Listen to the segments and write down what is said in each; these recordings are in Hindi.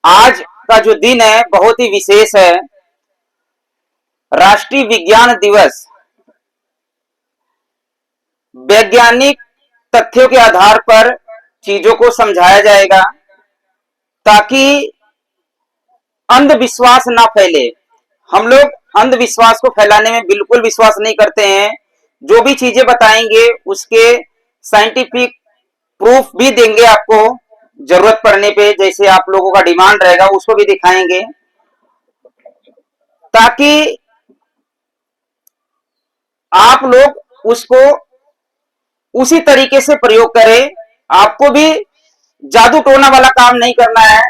आज का जो दिन है बहुत ही विशेष है। राष्ट्रीय विज्ञान दिवस वैज्ञानिक तथ्यों के आधार पर चीजों को समझाया जाएगा ताकि अंधविश्वास ना फैले। हम लोग अंधविश्वास को फैलाने में बिल्कुल विश्वास नहीं करते हैं। जो भी चीजें बताएंगे उसके साइंटिफिक प्रूफ भी देंगे आपको, जरूरत पड़ने पे जैसे आप लोगों का डिमांड रहेगा उसको भी दिखाएंगे ताकि आप लोग उसको उसी तरीके से प्रयोग करें। आपको भी जादू टोना वाला काम नहीं करना है,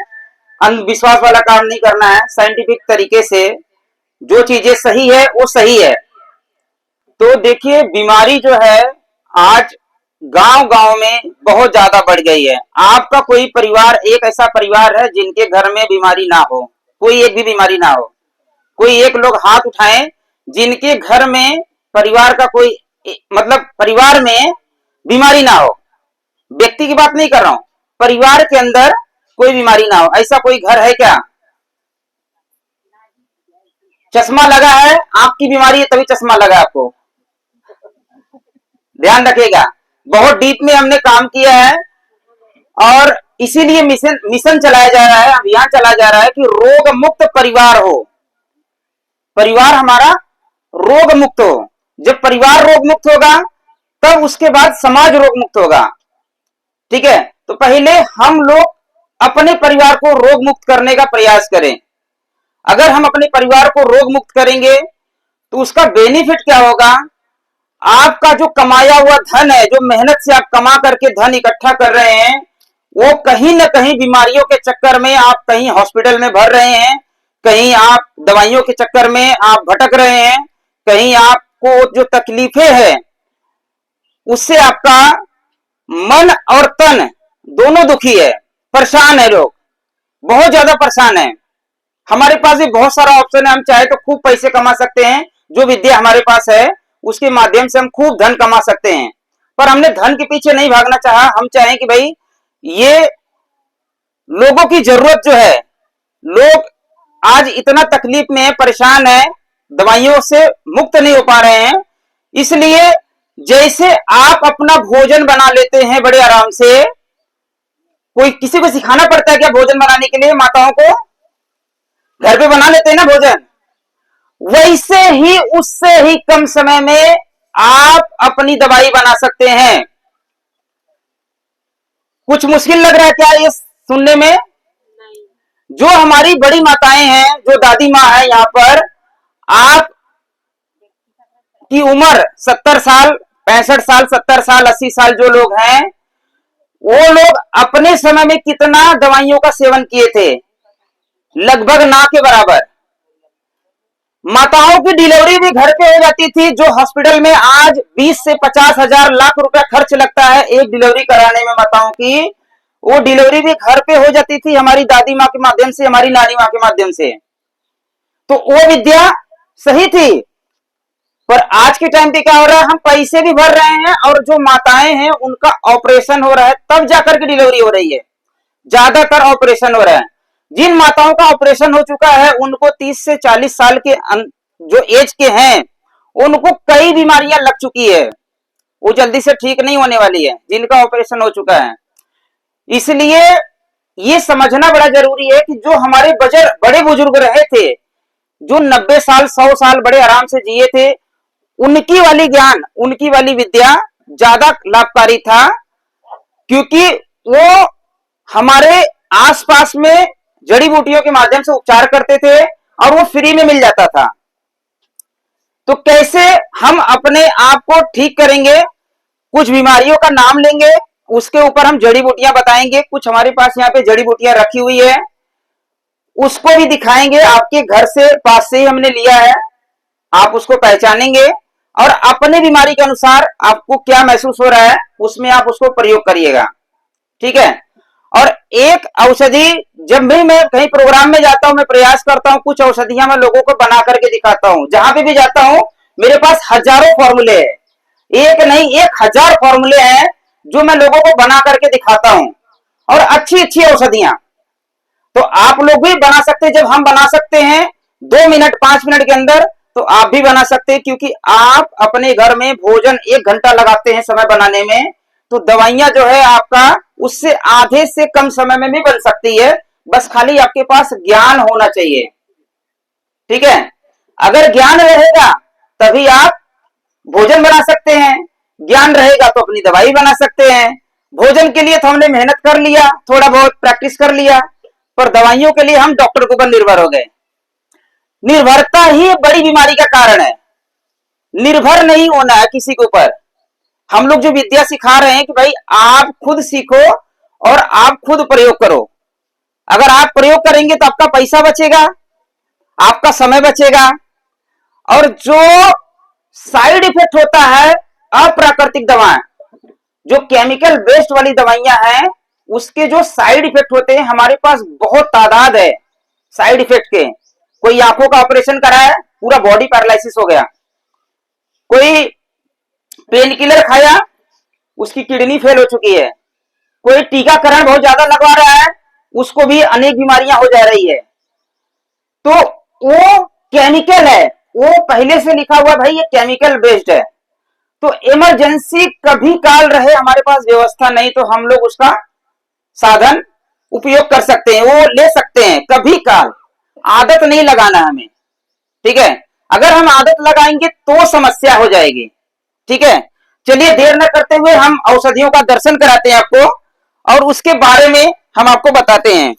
अंधविश्वास वाला काम नहीं करना है। साइंटिफिक तरीके से जो चीजें सही है वो सही है। तो देखिए, बीमारी जो है आज गांव गांव में बहुत ज्यादा बढ़ गई है। आपका कोई परिवार, एक ऐसा परिवार है जिनके घर में बीमारी ना हो, कोई एक भी बीमारी ना हो। कोई एक लोग हाथ उठाएं जिनके घर में परिवार का कोई, मतलब परिवार में बीमारी ना हो। व्यक्ति की बात नहीं कर रहा हूं, परिवार के अंदर कोई बीमारी ना हो। ऐसा कोई घर है क्या? चश्मा लगा है, आंख की बीमारी है तभी चश्मा लगा आपको, ध्यान रखिएगा। बहुत डीप में हमने काम किया है और इसीलिए मिशन मिशन चलाया जा रहा है, अभियान चलाया जा रहा है कि रोग मुक्त परिवार हो, परिवार हमारा रोग मुक्त हो। जब परिवार रोग मुक्त होगा तब उसके बाद समाज रोग मुक्त होगा। ठीक है, तो पहले हम लोग अपने परिवार को रोग मुक्त करने का प्रयास करें। अगर हम अपने परिवार को रोग मुक्त करेंगे तो उसका बेनिफिट क्या होगा? आपका जो कमाया हुआ धन है, जो मेहनत से आप कमा करके धन इकट्ठा कर रहे हैं, वो कहीं ना कहीं बीमारियों के चक्कर में आप कहीं हॉस्पिटल में भर रहे हैं, कहीं आप दवाइयों के चक्कर में आप भटक रहे हैं, कहीं आपको जो तकलीफें हैं उससे आपका मन और तन दोनों दुखी है, परेशान है। लोग बहुत ज्यादा परेशान है। हमारे पास भी बहुत सारा ऑप्शन है, हम चाहे तो खूब पैसे कमा सकते हैं। जो विद्या हमारे पास है उसके माध्यम से हम खूब धन कमा सकते हैं, पर हमने धन के पीछे नहीं भागना चाहा। हम चाहें कि भाई ये लोगों की जरूरत जो है, लोग आज इतना तकलीफ में है, परेशान है, दवाइयों से मुक्त नहीं हो पा रहे हैं। इसलिए जैसे आप अपना भोजन बना लेते हैं बड़े आराम से, कोई किसी को सिखाना पड़ता है क्या भोजन बनाने के लिए? माताओं को घर पे बना लेते हैं ना भोजन। वैसे ही उससे ही कम समय में आप अपनी दवाई बना सकते हैं। कुछ मुश्किल लग रहा है क्या ये सुनने में? जो हमारी बड़ी माताएं हैं, जो दादी माँ है, यहाँ पर आप की उम्र 70 साल, 65 साल, 70 साल, 80 साल जो लोग हैं, वो लोग अपने समय में कितना दवाइयों का सेवन किए थे? लगभग ना के बराबर। माताओं की डिलीवरी भी घर पे हो जाती थी, जो हॉस्पिटल में आज 20 से 50 हजार लाख रुपया खर्च लगता है एक डिलीवरी कराने में माताओं की, वो डिलीवरी भी घर पे हो जाती थी हमारी दादी माँ के माध्यम से, हमारी नानी माँ के माध्यम से। तो वो विद्या सही थी। पर आज के टाइम पे क्या हो रहा है? हम पैसे भी भर रहे हैं और जो माताएं हैं उनका ऑपरेशन हो रहा है तब जाकर के डिलीवरी हो रही है। ज्यादातर ऑपरेशन हो रहा है। जिन माताओं का ऑपरेशन हो चुका है उनको 30 से 40 साल के जो एज के हैं उनको कई बीमारियां लग चुकी है, वो जल्दी से ठीक नहीं होने वाली है जिनका ऑपरेशन हो चुका है। इसलिए ये समझना बड़ा जरूरी है कि जो हमारे बड़े बुजुर्ग रहे थे, जो 90 साल 100 साल बड़े आराम से जिए थे, उनकी वाली ज्ञान, उनकी वाली विद्या ज्यादा लाभकारी था, क्योंकि वो हमारे आसपास में जड़ी बूटियों के माध्यम से उपचार करते थे और वो फ्री में मिल जाता था। तो कैसे हम अपने आप को ठीक करेंगे? कुछ बीमारियों का नाम लेंगे, उसके ऊपर हम जड़ी बूटियां बताएंगे। कुछ हमारे पास यहाँ पे जड़ी बूटियां रखी हुई है, उसको भी दिखाएंगे। आपके घर से पास से ही हमने लिया है, आप उसको पहचानेंगे और अपने बीमारी के अनुसार आपको क्या महसूस हो रहा है उसमें आप उसको प्रयोग करिएगा। ठीक है। और एक औषधि, जब भी मैं कहीं प्रोग्राम में जाता हूं, मैं प्रयास करता हूं कुछ औषधियां मैं लोगों को बना करके दिखाता हूं। जहां पे भी जाता हूं मेरे पास हजारों फॉर्मूले हैं, एक नहीं 1000 फॉर्मूले हैं जो मैं लोगों को बना करके दिखाता हूं, और अच्छी अच्छी औषधियां। तो आप लोग भी बना सकते हैं। जब हम बना सकते हैं 2 मिनट 5 मिनट के अंदर, तो आप भी बना सकते हैं, क्योंकि आप अपने घर में भोजन 1 घंटा लगाते हैं समय बनाने में, तो दवाइयां जो है आपका उससे आधे से कम समय में भी बन सकती है। बस खाली आपके पास ज्ञान होना चाहिए। ठीक है, अगर ज्ञान रहेगा तभी आप भोजन बना सकते हैं, ज्ञान रहेगा तो अपनी दवाई बना सकते हैं। भोजन के लिए तो हमने मेहनत कर लिया, थोड़ा बहुत प्रैक्टिस कर लिया, पर दवाइयों के लिए हम डॉक्टर के ऊपर निर्भर हो गए। निर्भरता ही बड़ी बीमारी का कारण है। निर्भर नहीं होना है किसी के ऊपर। हम लोग जो विद्या सिखा रहे हैं कि भाई आप खुद सीखो और आप खुद प्रयोग करो। अगर आप प्रयोग करेंगे तो आपका पैसा बचेगा, आपका समय बचेगा, और जो साइड इफेक्ट होता है अप्राकृतिक दवाएं, जो केमिकल बेस्ड वाली दवाइयां हैं, उसके जो साइड इफेक्ट होते हैं हमारे पास बहुत तादाद है साइड इफेक्ट के। कोई आंखों का ऑपरेशन करा है, पूरा बॉडी पैरालिसिस हो गया। कोई पेन किलर खाया, उसकी किडनी फेल हो चुकी है। कोई टीकाकरण बहुत ज्यादा लगवा रहा है, उसको भी अनेक बीमारियां हो जा रही है। तो वो केमिकल है, वो पहले से लिखा हुआ भाई ये केमिकल बेस्ड है। तो इमरजेंसी कभी काल रहे हमारे पास व्यवस्था नहीं तो हम लोग उसका साधन उपयोग कर सकते हैं, वो ले सकते हैं कभी काल। आदत नहीं लगाना हमें, ठीक है। अगर हम आदत लगाएंगे तो समस्या हो जाएगी, ठीक है। चलिए देर न करते हुए हम औषधियों का दर्शन कराते हैं आपको, और उसके बारे में हम आपको बताते हैं।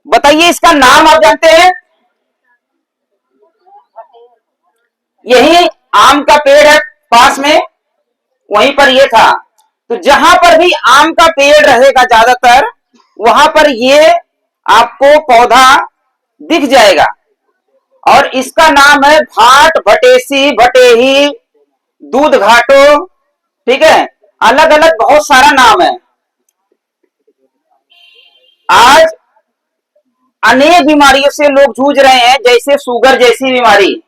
बताइए इसका नाम आप जानते हैं? यही आम का पेड़ है पास में, वहीं पर ये था। तो जहां पर भी आम का पेड़ रहेगा ज्यादातर, वहां पर ये आपको पौधा दिख जाएगा। और इसका नाम है भाट, भटेसी, भटेही, दूध घाटो, ठीक है। अलग अलग बहुत सारा नाम है। आज अनेक बीमारियों से लोग जूझ रहे हैं, जैसे शुगर जैसी बीमारी।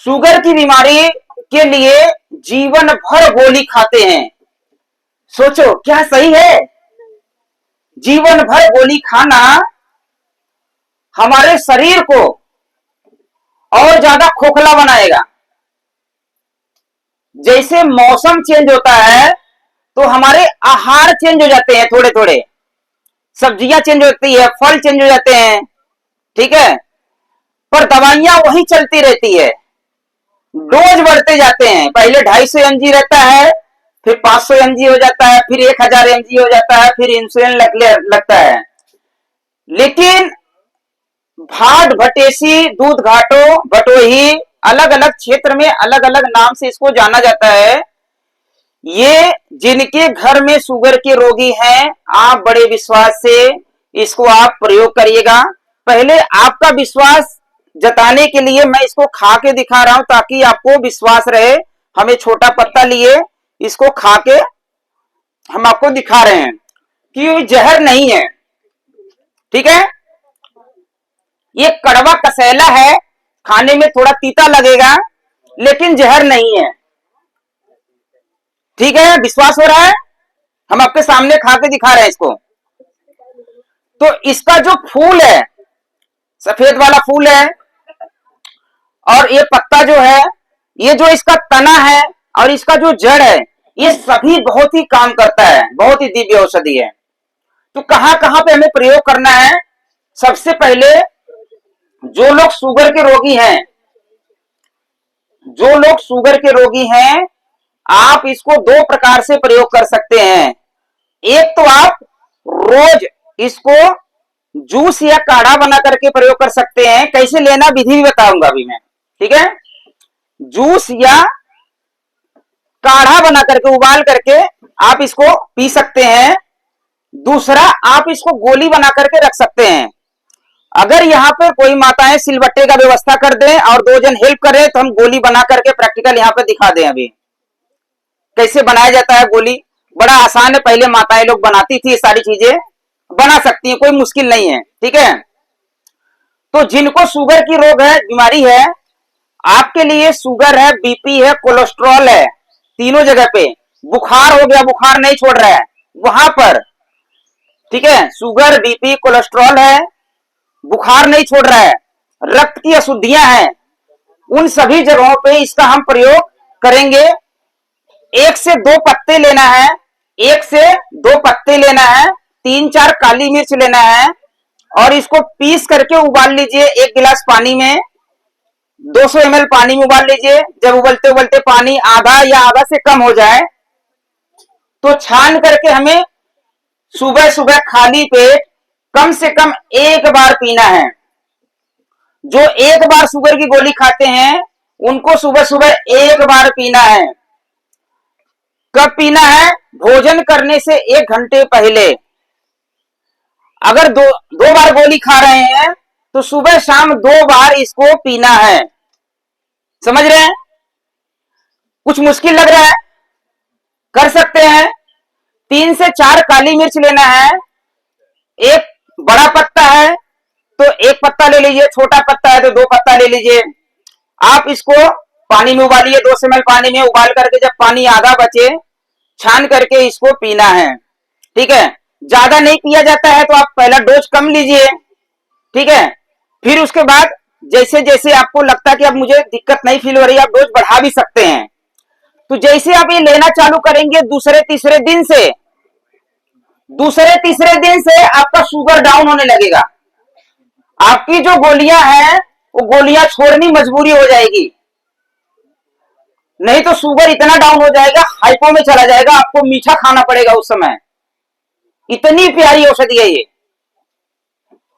शुगर की बीमारी के लिए जीवन भर गोली खाते हैं। सोचो क्या सही है? जीवन भर गोली खाना हमारे शरीर को और ज्यादा खोखला बनाएगा। जैसे मौसम चेंज होता है तो हमारे आहार चेंज हो जाते हैं, थोड़े थोड़े सब्जियां चेंज होती है, फल चेंज हो जाते हैं, ठीक है। पर दवाइयां वही चलती रहती है, डोज बढ़ते जाते हैं। पहले 250 mg रहता है, फिर 500 mg हो जाता है, फिर 1000 mg हो जाता है, फिर इंसुलिन लगता है। लेकिन भाट, भटेसी, दूध घाटो, भटोही, अलग अलग क्षेत्र में अलग अलग नाम से इसको जाना जाता है। ये जिनके घर में शुगर के रोगी हैं, आप बड़े विश्वास से इसको आप प्रयोग करिएगा। पहले आपका विश्वास जताने के लिए मैं इसको खा के दिखा रहा हूं, ताकि आपको विश्वास रहे। हमें छोटा पत्ता लिए इसको खा के हम आपको दिखा रहे हैं कि ये जहर नहीं है, ठीक है। ये कड़वा कसैला है, खाने में थोड़ा तीता लगेगा, लेकिन जहर नहीं है, ठीक है। विश्वास हो रहा है? हम आपके सामने खा के दिखा रहे हैं इसको। तो इसका जो फूल है, सफेद वाला फूल है, और ये पत्ता जो है, ये जो इसका तना है, और इसका जो जड़ है, ये सभी बहुत ही काम करता है, बहुत ही दिव्य औषधि है। तो कहां कहां पे हमें प्रयोग करना है? सबसे पहले जो लोग शुगर के रोगी हैं, जो लोग शुगर के रोगी हैं, आप इसको 2 प्रकार से प्रयोग कर सकते हैं। एक तो आप रोज इसको जूस या काढ़ा बना करके प्रयोग कर सकते हैं। कैसे लेना विधि भी बताऊंगा अभी मैं, ठीक है। जूस या काढ़ा बना करके, उबाल करके आप इसको पी सकते हैं। दूसरा, आप इसको गोली बना करके रख सकते हैं। अगर यहाँ पर कोई माताएं सिलबट्टे का व्यवस्था कर दें और 2 जन हेल्प करें, तो हम गोली बना करके प्रैक्टिकल यहाँ पे दिखा दें। अभी कैसे बनाया जाता है गोली, बड़ा आसान है। पहले माताएं लोग बनाती थी, ये सारी चीजें बना सकती हैं, कोई मुश्किल नहीं है, ठीक है। तो जिनको शुगर की रोग है, बीमारी है, आपके लिए शुगर है, बीपी है, कोलेस्ट्रॉल है, तीनों जगह पे बुखार हो गया, बुखार नहीं छोड़ रहा है, वहां पर, ठीक है, शुगर, बीपी, कोलेस्ट्रॉल है, बुखार नहीं छोड़ रहा है, रक्त की अशुद्धियां हैं, उन सभी जगहों पे इसका हम प्रयोग करेंगे। 1 से 2 पत्ते लेना है, 1 से 2 पत्ते लेना है, 3-4 काली मिर्च लेना है और इसको पीस करके उबाल लीजिए 1 गिलास पानी में। 200 ml पानी में उबाल लीजिए। जब उबलते उबलते पानी आधा या आधा से कम हो जाए तो छान करके हमें सुबह सुबह खाली पेट कम से कम 1 बार पीना है। जो 1 बार शुगर की गोली खाते हैं उनको सुबह सुबह 1 बार पीना है। कब पीना है? भोजन करने से 1 घंटे पहले। अगर दो बार गोली खा रहे हैं तो सुबह शाम 2 बार इसको पीना है। समझ रहे हैं? कुछ मुश्किल लग रहा है? कर सकते हैं। 3 से 4 काली मिर्च लेना है। एक बड़ा पत्ता है तो 1 पत्ता ले लीजिए, छोटा पत्ता है तो 2 पत्ता ले लीजिए। आप इसको पानी में उबालिए, 200 ml पानी में उबाल करके जब पानी आधा बचे छान करके इसको पीना है। ठीक है, ज्यादा नहीं पिया जाता है तो आप पहला डोज कम लीजिए। ठीक है, फिर उसके बाद जैसे जैसे आपको लगता है कि अब मुझे दिक्कत नहीं फील हो रही, आप डोज बढ़ा भी सकते हैं। तो जैसे आप ये लेना चालू करेंगे दूसरे तीसरे दिन से आपका शुगर डाउन होने लगेगा। आपकी जो गोलियां हैं वो गोलियां छोड़नी मजबूरी हो जाएगी, नहीं तो शुगर इतना डाउन हो जाएगा, हाइपो में चला जाएगा, आपको मीठा खाना पड़ेगा उस समय। इतनी प्यारी औषधि है ये,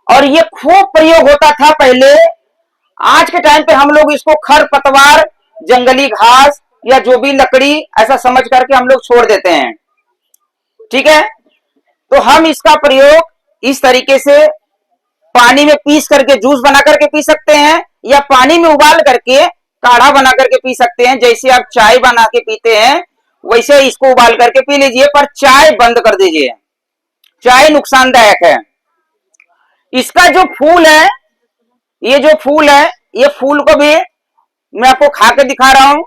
और ये खूब प्रयोग होता था पहले। आज के टाइम पे हम लोग इसको खरपतवार, जंगली घास या जो भी लकड़ी ऐसा समझ करके हम लोग छोड़ देते हैं। ठीक है, तो हम इसका प्रयोग इस तरीके से पानी में पीस करके जूस बना करके पी सकते हैं या पानी में उबाल करके काढ़ा बना करके पी सकते हैं। जैसे आप चाय बना के पीते हैं वैसे इसको उबाल करके पी लीजिए, पर चाय बंद कर दीजिए, चाय नुकसानदायक है। इसका जो फूल है, ये फूल को भी मैं आपको खा के दिखा रहा हूं।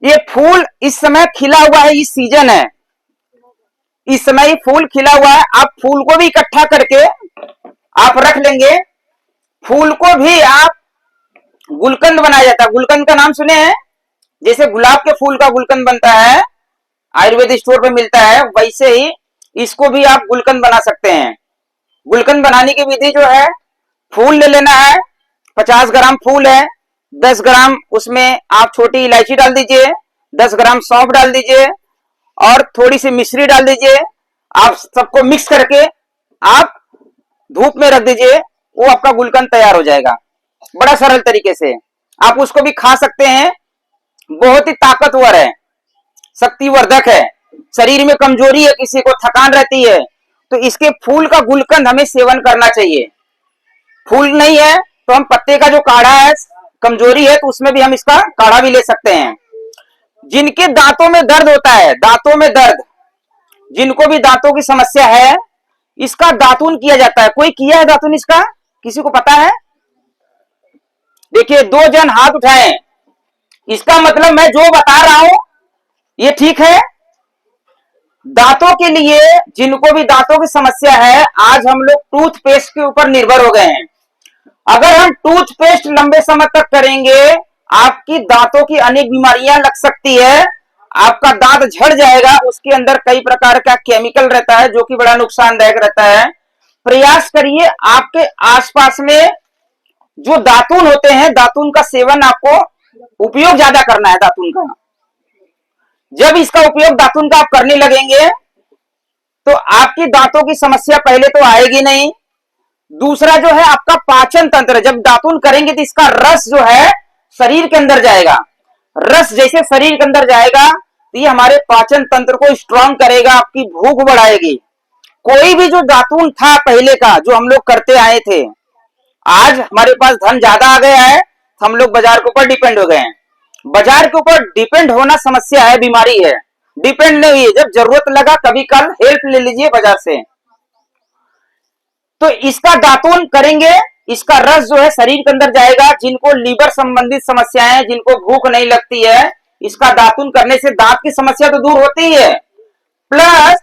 ये फूल इस समय खिला हुआ है, इस सीजन है, इस समय फूल खिला हुआ है। आप फूल को भी इकट्ठा करके आप रख लेंगे। फूल को भी आप गुलकंद बनाया जाता है। गुलकंद का नाम सुने हैं? जैसे गुलाब के फूल का गुलकंद बनता है, आयुर्वेदिक स्टोर पे मिलता है, वैसे ही इसको भी आप गुलकंद बना सकते हैं। गुलकंद बनाने की विधि जो है, फूल ले लेना है, 50 ग्राम फूल है, 10 ग्राम उसमें आप छोटी इलायची डाल दीजिए, 10 ग्राम सौंफ डाल दीजिए और थोड़ी सी मिश्री डाल दीजिए। आप सबको मिक्स करके आप धूप में रख दीजिए, वो आपका गुलकंद तैयार हो जाएगा बड़ा सरल तरीके से। आप उसको भी खा सकते हैं, बहुत ही ताकतवर है, शक्तिवर्धक है। शरीर में कमजोरी है, किसी को थकान रहती है तो इसके फूल का गुलकंद हमें सेवन करना चाहिए। फूल नहीं है तो हम पत्ते का जो काढ़ा है, कमजोरी है तो उसमें भी हम इसका काढ़ा भी ले सकते हैं। जिनके दांतों में दर्द होता है, दांतों में दर्द, जिनको भी दांतों की समस्या है, इसका दातुन किया जाता है। कोई किया है दातुन इसका? किसी को पता है? देखिए 2 जन हाथ उठाएं। इसका मतलब मैं जो बता रहा हूं ये ठीक है। दांतों के लिए, जिनको भी दांतों की समस्या है, आज हम लोग टूथपेस्ट के ऊपर निर्भर हो गए हैं। अगर हम टूथपेस्ट लंबे समय तक करेंगे आपकी दांतों की अनेक बीमारियां लग सकती है, आपका दांत झड़ जाएगा। उसके अंदर कई प्रकार का केमिकल रहता है जो कि बड़ा नुकसानदायक रहता है। प्रयास करिए आपके आसपास में जो दातुन होते हैं, दातुन का सेवन आपको उपयोग ज्यादा करना है। दातुन का जब इसका उपयोग दातुन का आप करने लगेंगे तो आपकी दांतों की समस्या पहले तो आएगी नहीं। दूसरा जो है आपका पाचन तंत्र, जब दातुन करेंगे तो इसका रस जो है शरीर के अंदर जाएगा। रस जैसे शरीर के अंदर जाएगा तो ये हमारे पाचन तंत्र को स्ट्रांग करेगा, आपकी भूख बढ़ाएगी। कोई भी जो दातुन था पहले का जो हम लोग करते आए थे, आज हमारे पास धन ज्यादा आ गया है, हम लोग बाजार के ऊपर डिपेंड हो गए हैं। बाजार के ऊपर डिपेंड होना समस्या है, बीमारी है। डिपेंड नहीं है, जब जरूरत लगा कभी कल हेल्प ले लीजिए बाजार से। तो इसका दातुन करेंगे, इसका रस जो है शरीर के अंदर जाएगा। जिनको लीवर संबंधित समस्याएं, जिनको भूख नहीं लगती है, इसका दातुन करने से दांत की समस्या तो दूर होती ही है, प्लस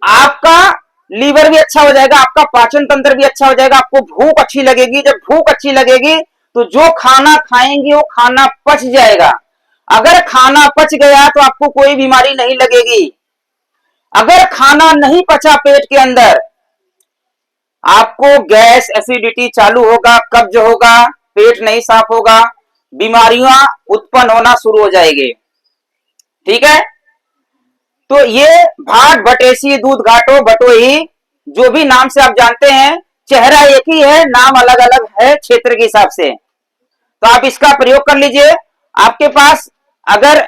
आपका लीवर भी अच्छा हो जाएगा, आपका पाचन तंत्र भी अच्छा हो जाएगा, आपको भूख अच्छी लगेगी। जब भूख अच्छी लगेगी तो जो खाना खाएंगे वो खाना पच जाएगा। अगर खाना पच गया तो आपको कोई बीमारी नहीं लगेगी। अगर खाना नहीं पचा पेट के अंदर, आपको गैस एसिडिटी चालू होगा, कब्ज होगा, पेट नहीं साफ होगा, बीमारियां उत्पन्न होना शुरू हो जाएगी। ठीक है, तो ये भाट भटेसी दूध घाटो बटोही, जो भी नाम से आप जानते हैं, चेहरा एक ही है, नाम अलग अलग है क्षेत्र के हिसाब से। तो आप इसका प्रयोग कर लीजिए। आपके पास अगर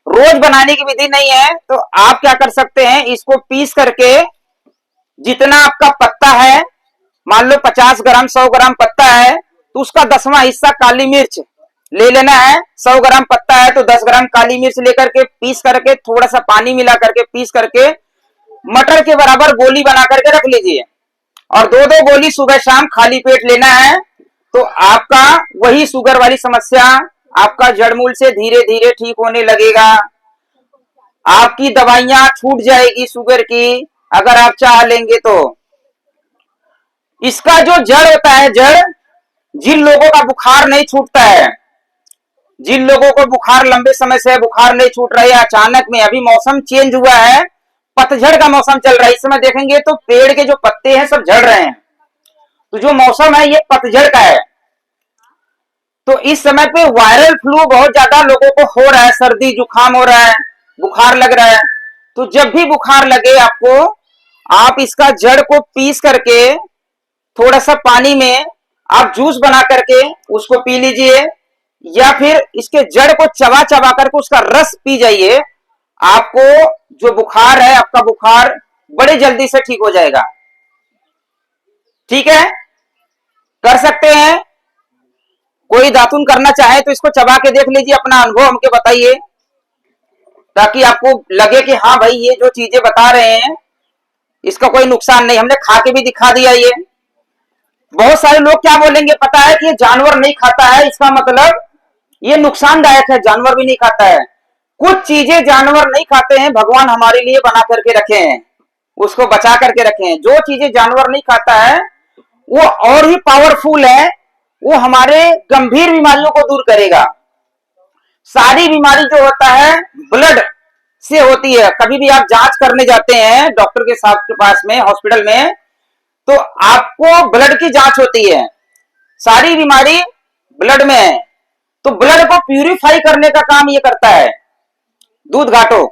रोज बनाने की विधि नहीं है तो आप क्या कर सकते हैं, इसको पीस करके जितना आपका पत्ता है, मान लो 50 ग्राम 100 ग्राम पत्ता है, तो उसका 10वां हिस्सा काली मिर्च ले लेना है। 100 ग्राम पत्ता है तो 10 ग्राम काली मिर्च लेकर के पीस करके थोड़ा सा पानी मिला करके पीस करके मटर के बराबर गोली बना करके रख लीजिए, और दो दो गोली सुबह शाम खाली पेट लेना है। तो आपका वही शुगर वाली समस्या आपका जड़मूल से धीरे धीरे ठीक होने लगेगा। आपकी दवाइयां छूट जाएगी शुगर की, अगर आप चाह लेंगे तो। इसका जो जड़ होता है, जड़, जिन लोगों का बुखार नहीं छूटता है, जिन लोगों को बुखार लंबे समय से बुखार नहीं छूट रहा है, अचानक में अभी मौसम चेंज हुआ है, पतझड़ का मौसम चल रहा है, इस समय देखेंगे तो पेड़ के जो पत्ते हैं सब झड़ रहे हैं। तो जो मौसम है ये पतझड़ का है। तो इस समय पे वायरल फ्लू बहुत ज्यादा लोगों को हो रहा है, सर्दी जुकाम हो रहा है, बुखार लग रहा है। तो जब भी बुखार लगे आपको, आप इसका जड़ को पीस करके थोड़ा सा पानी में आप जूस बना करके उसको पी लीजिए, या फिर इसके जड़ को चबा चबा करके उसका रस पी जाइए। आपको जो बुखार है, आपका बुखार बड़े जल्दी से ठीक हो जाएगा। ठीक है, कर सकते हैं। कोई दातुन करना चाहे तो इसको चबा के देख लीजिए, अपना अनुभव हमके बताइए, ताकि आपको लगे कि हाँ भाई ये जो चीजें बता रहे हैं इसका कोई नुकसान नहीं, हमने खा के भी दिखा दिया। ये बहुत सारे लोग क्या बोलेंगे पता है कि ये जानवर नहीं खाता है, इसका मतलब ये नुकसानदायक है, जानवर भी नहीं खाता है। कुछ चीजें जानवर नहीं खाते हैं, भगवान हमारे लिए बना करके रखे हैं, उसको बचा करके रखे हैं। जो चीजें जानवर नहीं खाता है वो और भी पावरफुल है, वो हमारे गंभीर बीमारियों को दूर करेगा। सारी बीमारी जो होता है ब्लड से होती है। कभी भी आप जांच करने जाते हैं डॉक्टर के साथ के पास में, हॉस्पिटल में, तो आपको ब्लड की जांच होती है। सारी बीमारी ब्लड में है, तो ब्लड को प्यूरिफाई करने का काम ये करता है दूध घाटो,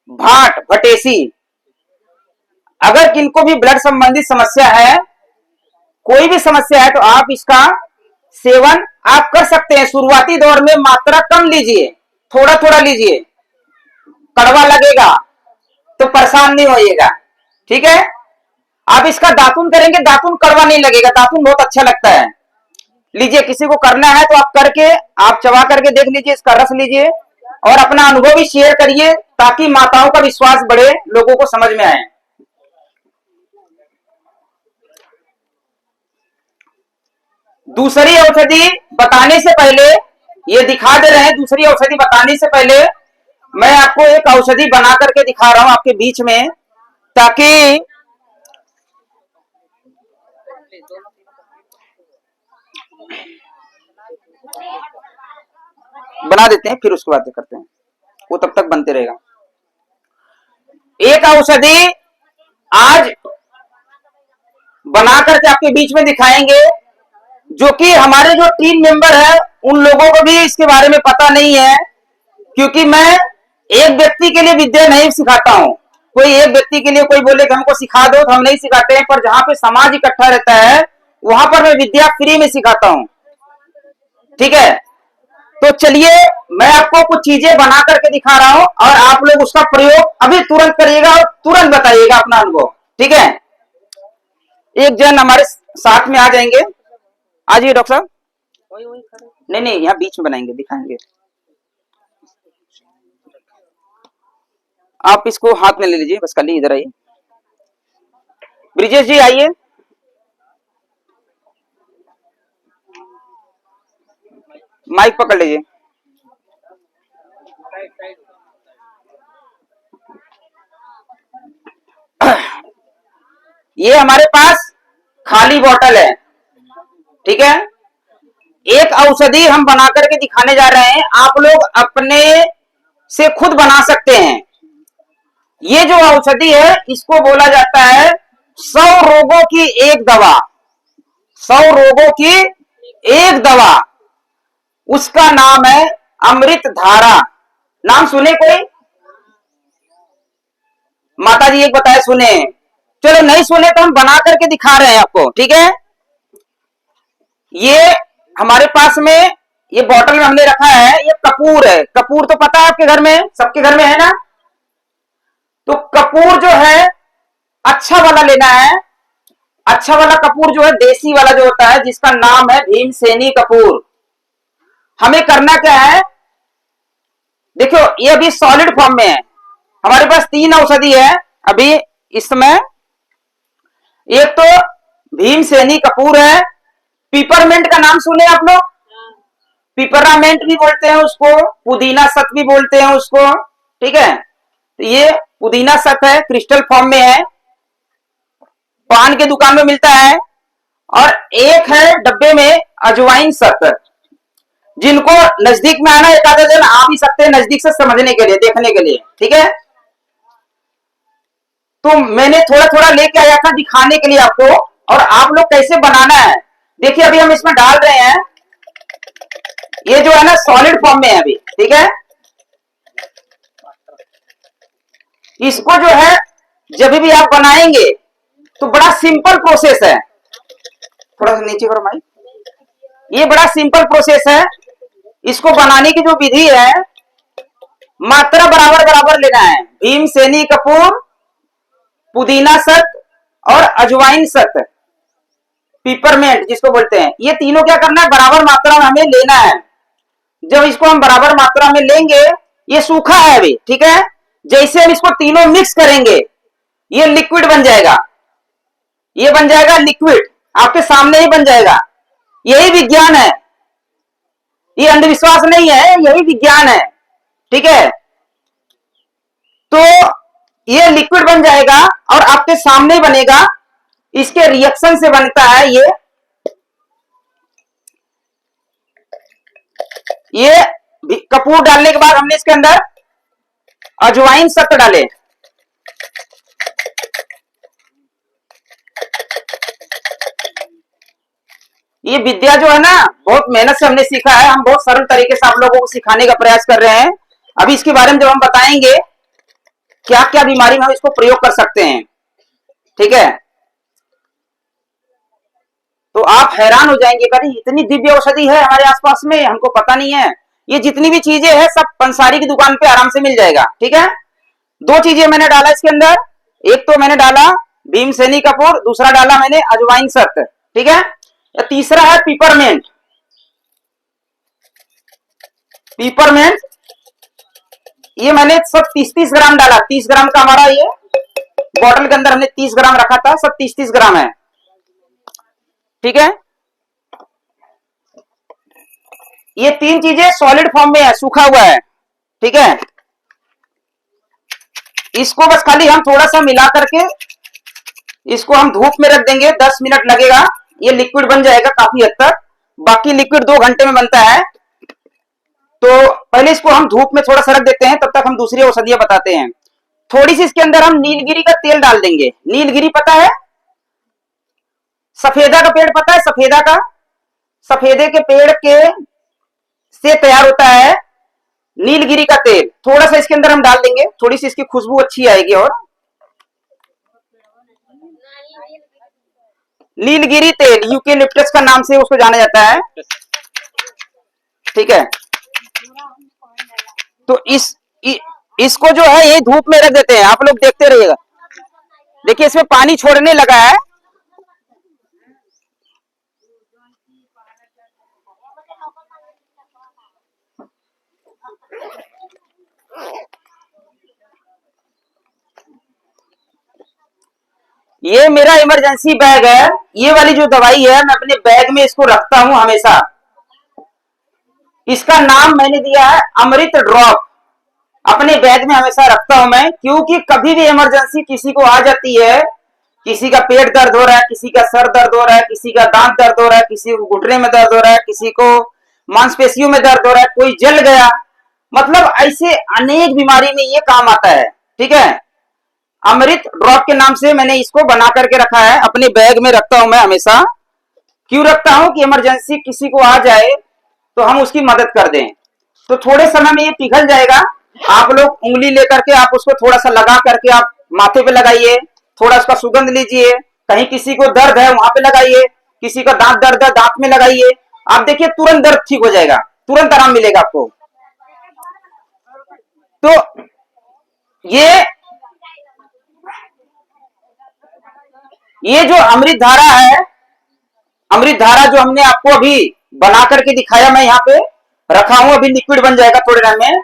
भाट भटेसी। अगर किनको भी ब्लड संबंधी समस्या है, कोई भी समस्या है, तो आप इसका सेवन आप कर सकते हैं। शुरुआती दौर में मात्रा कम लीजिए, थोड़ा थोड़ा लीजिए, कड़वा लगेगा तो परेशान नहीं होइएगा। ठीक है, आप इसका दातुन करेंगे, दातुन कड़वा नहीं लगेगा, दातुन बहुत अच्छा लगता है। लीजिए, किसी को करना है तो आप करके आप चबा करके देख लीजिए, इसका रस लीजिए और अपना अनुभव भी शेयर करिए, ताकि माताओं का विश्वास बढ़े, लोगों को समझ में आए। दूसरी औषधि बताने से पहले, ये दिखा दे रहे हैं, दूसरी औषधि बताने से पहले मैं आपको एक औषधि बना करके दिखा रहा हूं आपके बीच में, ताकि बना देते हैं फिर उसके बाद करते हैं, वो तब तक बनते रहेगा। एक औषधि आज बना करके आपके बीच में दिखाएंगे, जो कि हमारे जो टीम मेंबर है उन लोगों को भी इसके बारे में पता नहीं है, क्योंकि मैं एक व्यक्ति के लिए विद्या नहीं सिखाता हूं। कोई एक व्यक्ति के लिए कोई बोले कि हमको सिखा दो, तो हम नहीं सिखाते हैं, पर जहां पे समाज इकट्ठा रहता है वहां पर मैं विद्या फ्री में सिखाता हूं। ठीक है, तो चलिए मैं आपको कुछ चीजें बना करके दिखा रहा हूं, और आप लोग उसका प्रयोग अभी तुरंत करिएगा और तुरंत बताइएगा अपना अनुभव। ठीक है, एक जन हमारे साथ में आ जाएंगे, आ जाइए डॉक्टर साहब। नहीं नहीं, यहाँ बीच में बनाएंगे, दिखाएंगे। आप इसको हाथ में ले लीजिए, बस खाली इधर आइए। ब्रिजेश जी आइए। माइक पकड़ लीजिए। ये हमारे पास खाली बॉटल है, ठीक है। एक औषधि हम बना करके दिखाने जा रहे हैं, आप लोग अपने से खुद बना सकते हैं। ये जो औषधि है इसको बोला जाता है 100 रोगों की एक दवा। 100 रोगों की एक दवा, उसका नाम है अमृत धारा। नाम सुने कोई? माता जी एक बताए सुने? चलो नहीं सुने तो हम बना करके दिखा रहे हैं आपको, ठीक है। ये हमारे पास में ये बॉटल में हमने रखा है, ये कपूर है। कपूर तो पता है आपके घर में, सबके घर में है ना। तो कपूर जो है अच्छा वाला लेना है। अच्छा वाला कपूर जो है देसी वाला जो होता है, जिसका नाम है भीमसेनी कपूर। हमें करना क्या है, देखो ये अभी सॉलिड फॉर्म में है। हमारे पास 3 औषधि है अभी इस समय। एक तो भीमसेनी कपूर है, पिपरमेंट का नाम सुने आप लोग? पिपरामेंट भी बोलते हैं उसको, पुदीना सत भी बोलते हैं उसको, ठीक है। तो ये पुदीना सत है, क्रिस्टल फॉर्म में है, पान के दुकान में मिलता है। और एक है डब्बे में अजवाइन सत। जिनको नजदीक में आना एक आधा दिन आ भी सकते हैं नजदीक से समझने के लिए, देखने के लिए, ठीक है। तो मैंने थोड़ा थोड़ा लेके आया था दिखाने के लिए आपको, और आप लोग कैसे बनाना है देखिए। अभी हम इसमें डाल रहे हैं, ये जो है ना सॉलिड फॉर्म में है अभी, ठीक है। इसको जो है जब भी आप बनाएंगे तो बड़ा सिंपल प्रोसेस है। थोड़ा सा नीचे करो भाई। ये बड़ा सिंपल प्रोसेस है। इसको बनाने की जो विधि है, मात्रा बराबर बराबर लेना है। भीमसेनी कपूर, पुदीना सत और अजवाइन सत, पिपरमेंट जिसको बोलते हैं, ये तीनों क्या करना है, बराबर मात्रा में हमें लेना है। जब इसको हम बराबर मात्रा में लेंगे, ये सूखा है अभी, ठीक है। जैसे हम इसको तीनों मिक्स करेंगे, ये लिक्विड बन जाएगा। ये बन जाएगा लिक्विड, आपके सामने ही बन जाएगा। यही विज्ञान है, ये अंधविश्वास नहीं है, यही विज्ञान है, ठीक है। तो ये लिक्विड बन जाएगा और आपके सामने बनेगा। इसके रिएक्शन से बनता है ये कपूर डालने के बाद हमने इसके अंदर अजवाइन सत डाले। ये विद्या जो है ना बहुत मेहनत से हमने सीखा है। हम बहुत सरल तरीके से आप लोगों को सिखाने का प्रयास कर रहे हैं। अभी इसके बारे में जब हम बताएंगे क्या क्या बीमारी में हम इसको प्रयोग कर सकते हैं, ठीक है। तो आप हैरान हो जाएंगे, कभी इतनी दिव्य औषधि है हमारे आसपास में, हमको पता नहीं है। ये जितनी भी चीजें हैं सब पंसारी की दुकान पे आराम से मिल जाएगा, ठीक है। 2 चीजें मैंने डाला इसके अंदर। एक तो मैंने डाला भीमसेनी कपूर, दूसरा डाला मैंने अजवाइन सत, ठीक है। तीसरा है पिपरमेंट। पिपरमेंट ये मैंने सब 30-30 ग्राम डाला। 30 ग्राम का हमारा ये बॉटल के अंदर हमने 30 ग्राम रखा था, सब 30-30 ग्राम है, ठीक है। ये 3 चीजें सॉलिड फॉर्म में है, सूखा हुआ है, ठीक है। इसको बस खाली हम थोड़ा सा मिला करके इसको हम धूप में रख देंगे, 10 मिनट लगेगा, ये लिक्विड बन जाएगा काफी हद तक। बाकी लिक्विड 2 घंटे में बनता है। तो पहले इसको हम धूप में थोड़ा सा रख देते हैं, तब तक हम दूसरी औषधियां बताते हैं। थोड़ी सी इसके अंदर हम नीलगिरी का तेल डाल देंगे। नीलगिरी पता है? सफेदा का पेड़ पता है? सफेदा का, सफेदे के पेड़ के से तैयार होता है नीलगिरी का तेल। थोड़ा सा इसके अंदर हम डाल देंगे, थोड़ी सी इसकी खुशबू अच्छी आएगी। और नीलगिरी तेल यूकेलिप्टस का नाम से उसको जाना जाता है, ठीक है। तो इसको जो है ये धूप में रख देते हैं, आप लोग देखते रहिएगा। देखिए इसमें पानी छोड़ने लगा है। ये मेरा इमरजेंसी बैग है। ये वाली जो दवाई है मैं अपने बैग में इसको रखता हूं हमेशा। इसका नाम मैंने दिया है अमृत ड्रॉप। अपने बैग में हमेशा रखता हूं मैं, क्योंकि कभी भी इमरजेंसी किसी को आ जाती है किसी का पेट दर्द हो रहा है, किसी का सर दर्द हो रहा है, किसी का दांत दर्द हो रहा है, किसी को घुटने में दर्द हो रहा है, किसी को मांसपेशियों में दर्द हो रहा है, कोई जल गया, मतलब ऐसे अनेक बीमारी में ये काम आता है। ठीक है, अमृत ड्रॉप के नाम से मैंने इसको बना करके रखा है, अपने बैग में रखता हूं मैं हमेशा। क्यों रखता हूं कि इमरजेंसी किसी को आ जाए तो हम उसकी मदद कर दें। तो थोड़े समय में ये पिघल जाएगा। आप लोग उंगली लेकर के आप उसको थोड़ा सा लगा करके आप माथे पे लगाइए, थोड़ा उसका सुगंध लीजिए, कहीं किसी को दर्द है वहां पे लगाइए, किसी का दांत दर्द है दांत में लगाइए, आप देखिए तुरंत दर्द ठीक हो जाएगा, तुरंत आराम मिलेगा आपको। तो ये जो अमृत धारा है, अमृत धारा जो हमने आपको अभी बना करके दिखाया, मैं यहाँ पे रखा हूं, अभी लिक्विड बन जाएगा थोड़े टाइम में।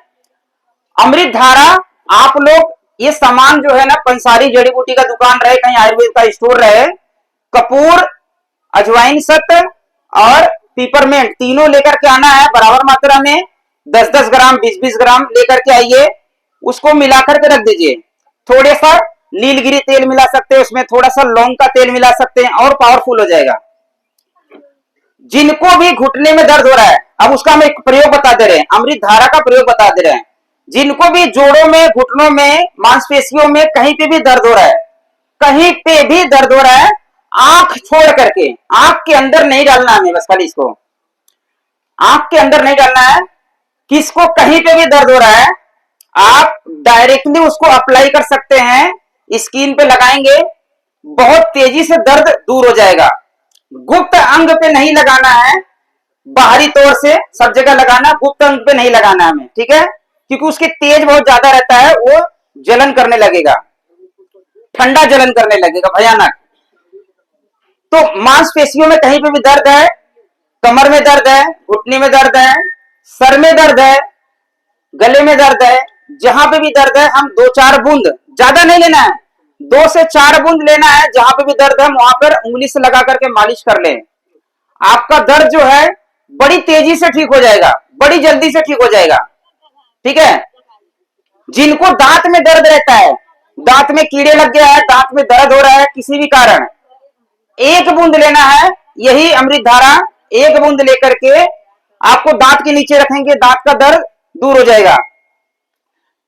अमृत धारा आप लोग ये सामान जो है ना, पंसारी जड़ी बूटी का दुकान रहे, कहीं आयुर्वेद का स्टोर रहे, कपूर, अजवाइन सत्व और पिपरमेंट तीनों लेकर के आना है बराबर मात्रा में, 10-10 ग्राम 20-20 ग्राम लेकर के आइए। उसको मिलाकर के रख दीजिए। थोड़े सा नीलगिरी तेल मिला सकते हैं उसमें, थोड़ा सा लौंग का तेल मिला सकते हैं और पावरफुल हो जाएगा। जिनको भी घुटने में दर्द हो रहा है, अब उसका हम एक प्रयोग बता दे रहे हैं, अमृत धारा का प्रयोग बता दे रहे हैं। जिनको भी जोड़ों में, घुटनों में, मांसपेशियों में कहीं पे भी दर्द हो रहा है, कहीं पे भी दर्द हो रहा है, आंख छोड़ करके, आंख के अंदर नहीं डालना हमें, बस खाली इसको आंख के अंदर नहीं डालना है। किसको कहीं पे भी दर्द हो रहा है, आप डायरेक्टली उसको अप्लाई कर सकते हैं, स्किन पे लगाएंगे, बहुत तेजी से दर्द दूर हो जाएगा। गुप्त अंग पे नहीं लगाना है, बाहरी तौर से सब जगह लगाना, गुप्त अंग पे नहीं लगाना हमें, ठीक है, क्योंकि उसकी तेज बहुत ज्यादा रहता है, वो जलन करने लगेगा, ठंडा जलन करने लगेगा भयानक। तो मांसपेशियों में कहीं पे भी दर्द है, कमर में दर्द है, घुटने में दर्द है, सर में दर्द है, गले में दर्द है, जहां पे भी दर्द है, हम 2-4 बूंद, ज्यादा नहीं लेना है, 2 से 4 बूंद लेना है, जहां पे भी दर्द है वहां पर उंगली से लगा करके मालिश कर लें। आपका दर्द जो है बड़ी तेजी से ठीक हो जाएगा, बड़ी जल्दी से ठीक हो जाएगा। ठीक है, जिनको दांत में दर्द रहता है, दांत में कीड़े लग गया है, दांत में दर्द हो रहा है किसी भी कारण, 1 बूंद लेना है, यही अमृत धारा 1 बूंद लेकर के आपको दांत के नीचे रखेंगे, दांत का दर्द दूर हो जाएगा।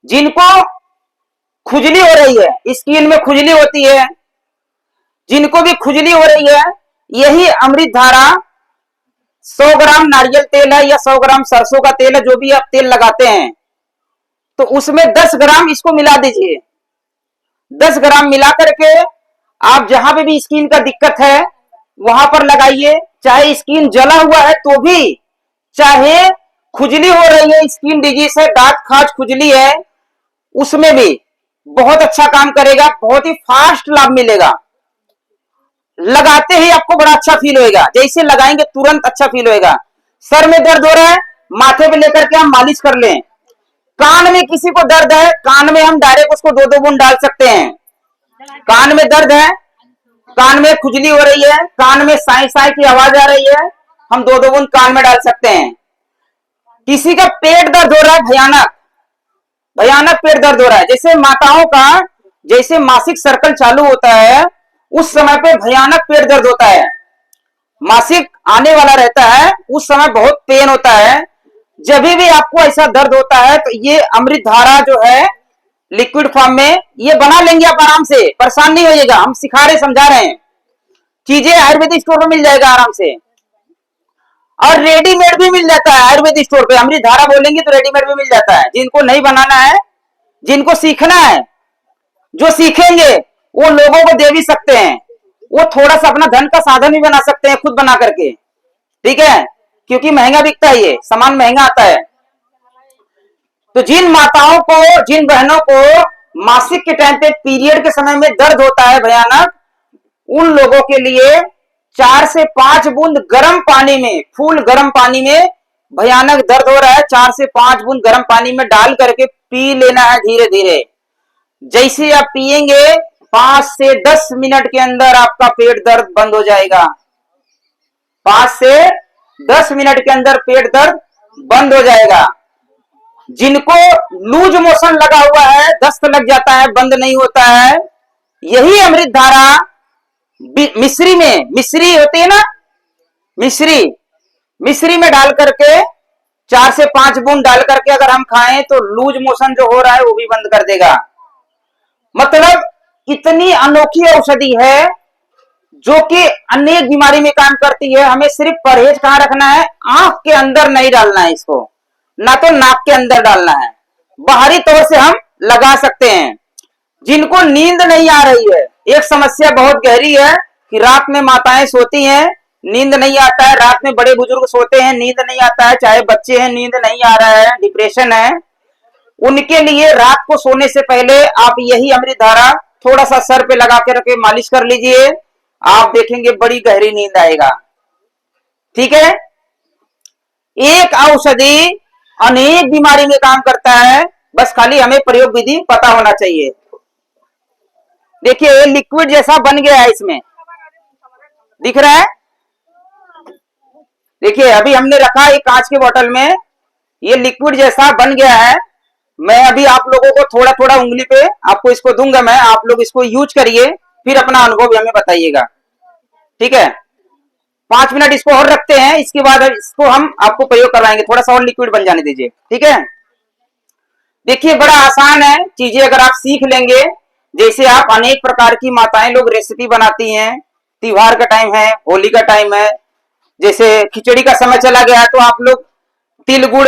जिनको खुजली हो रही है, स्किन में खुजली होती है, जिनको भी खुजली हो रही है, यही अमृत धारा 100 ग्राम नारियल तेल है या 100 ग्राम सरसों का तेल है, जो भी आप तेल लगाते हैं, तो उसमें 10 ग्राम इसको मिला दीजिए। 10 ग्राम मिला करके आप जहां पे भी स्किन का दिक्कत है वहां पर लगाइए, चाहे स्किन जला हुआ है तो भी, चाहे खुजली हो रही है, स्किन डिजीज है, दांत खाज खुजली है, उसमें भी बहुत अच्छा काम करेगा, बहुत ही फास्ट लाभ मिलेगा। लगाते ही आपको बड़ा अच्छा फील होएगा, जैसे लगाएंगे तुरंत अच्छा फील होएगा। सर में दर्द हो रहा है, माथे पे लेकर के हम मालिश कर लें। कान में किसी को दर्द है, कान में हम डायरेक्ट उसको 2-2 बूंद डाल सकते हैं। कान में दर्द है, कान में खुजली हो रही है, कान में साई साई की आवाज आ रही है, हम 2-2 बूंद कान में डाल सकते हैं। किसी का पेट दर्द हो रहा है, भयानक भयानक पेट दर्द हो रहा है, जैसे माताओं का जैसे मासिक सर्कल चालू होता है उस समय पे भयानक पेट दर्द होता है, मासिक आने वाला रहता है उस समय बहुत पेन होता है। जब भी आपको ऐसा दर्द होता है तो ये अमृत धारा जो है लिक्विड फॉर्म में ये बना लेंगे आप आराम से, परेशान नहीं होइएगा, हम सिखा रहे समझा रहे हैं। चीजें आयुर्वेदिक स्टोर में मिल जाएगा आराम से, और रेडीमेड भी मिल जाता है आयुर्वेदिक स्टोर पे, अमृत धारा बोलेंगे तो रेडीमेड भी मिल जाता है। जिनको नहीं बनाना है, जिनको सीखना है, जो सीखेंगे वो लोगों को दे भी सकते हैं, वो थोड़ा सा अपना धन का साधन भी बना सकते हैं खुद बना करके, ठीक है, क्योंकि महंगा बिकता है, ये सामान महंगा आता है। तो जिन माताओं को, जिन बहनों को मासिक के टाइम पे पीरियड के समय में दर्द होता है भयानक, उन लोगों के लिए 4 से 5 बूंद गर्म पानी में, फूल गर्म पानी में, भयानक दर्द हो रहा है, 4 से 5 बूंद गर्म पानी में डाल करके पी लेना है धीरे धीरे। जैसे आप पिएंगे 5 से 10 मिनट के अंदर आपका पेट दर्द बंद हो जाएगा। 5 से 10 मिनट के अंदर पेट दर्द बंद हो जाएगा। जिनको लूज मोशन लगा हुआ है, दस्त लग जाता है, बंद नहीं होता है, यही अमृत धारा मिश्री होती है ना, मिश्री, मिश्री में डाल करके 4 से 5 बूंद डाल करके अगर हम खाएं तो लूज मोशन जो हो रहा है वो भी बंद कर देगा। मतलब इतनी अनोखी औषधि है जो कि अनेक बीमारी में काम करती है। हमें सिर्फ परहेज कहां रखना है, आंख के अंदर नहीं डालना है इसको, ना तो नाक के अंदर डालना है, बाहरी तौर से हम लगा सकते हैं। जिनको नींद नहीं आ रही है, एक समस्या बहुत गहरी है कि रात में माताएं सोती हैं, नींद नहीं आता है, रात में बड़े बुजुर्ग सोते हैं, नींद नहीं आता है, चाहे बच्चे हैं, नींद नहीं आ रहा है, डिप्रेशन है, उनके लिए रात को सोने से पहले आप यही अमृत धारा थोड़ा सा सर पे लगा के रखे मालिश कर लीजिए, आप देखेंगे बड़ी गहरी नींद आएगा। ठीक है, एक औषधि अनेक बीमारी में काम करता है, बस खाली हमें प्रयोग विधि पता होना चाहिए। देखिए लिक्विड जैसा बन गया है, इसमें दिख रहा है। देखिए अभी हमने रखा एक कांच के बोतल में, ये लिक्विड जैसा बन गया है। मैं अभी आप लोगों को थोड़ा थोड़ा उंगली पे आपको इसको दूंगा, मैं, आप लोग इसको यूज करिए, फिर अपना अनुभव भी हमें बताइएगा। ठीक है, 5 मिनट इसको और रखते हैं, इसके बाद इसको हम आपको प्रयोग करवाएंगे, थोड़ा सा और लिक्विड बन जाने दीजिए। ठीक है, देखिए बड़ा आसान है, चीजें अगर आप सीख लेंगे, जैसे आप अनेक प्रकार की माताएं लोग रेसिपी बनाती हैं, त्योहार का टाइम है, होली का टाइम है, जैसे खिचड़ी का समय चला गया तो आप लोग तिल गुड़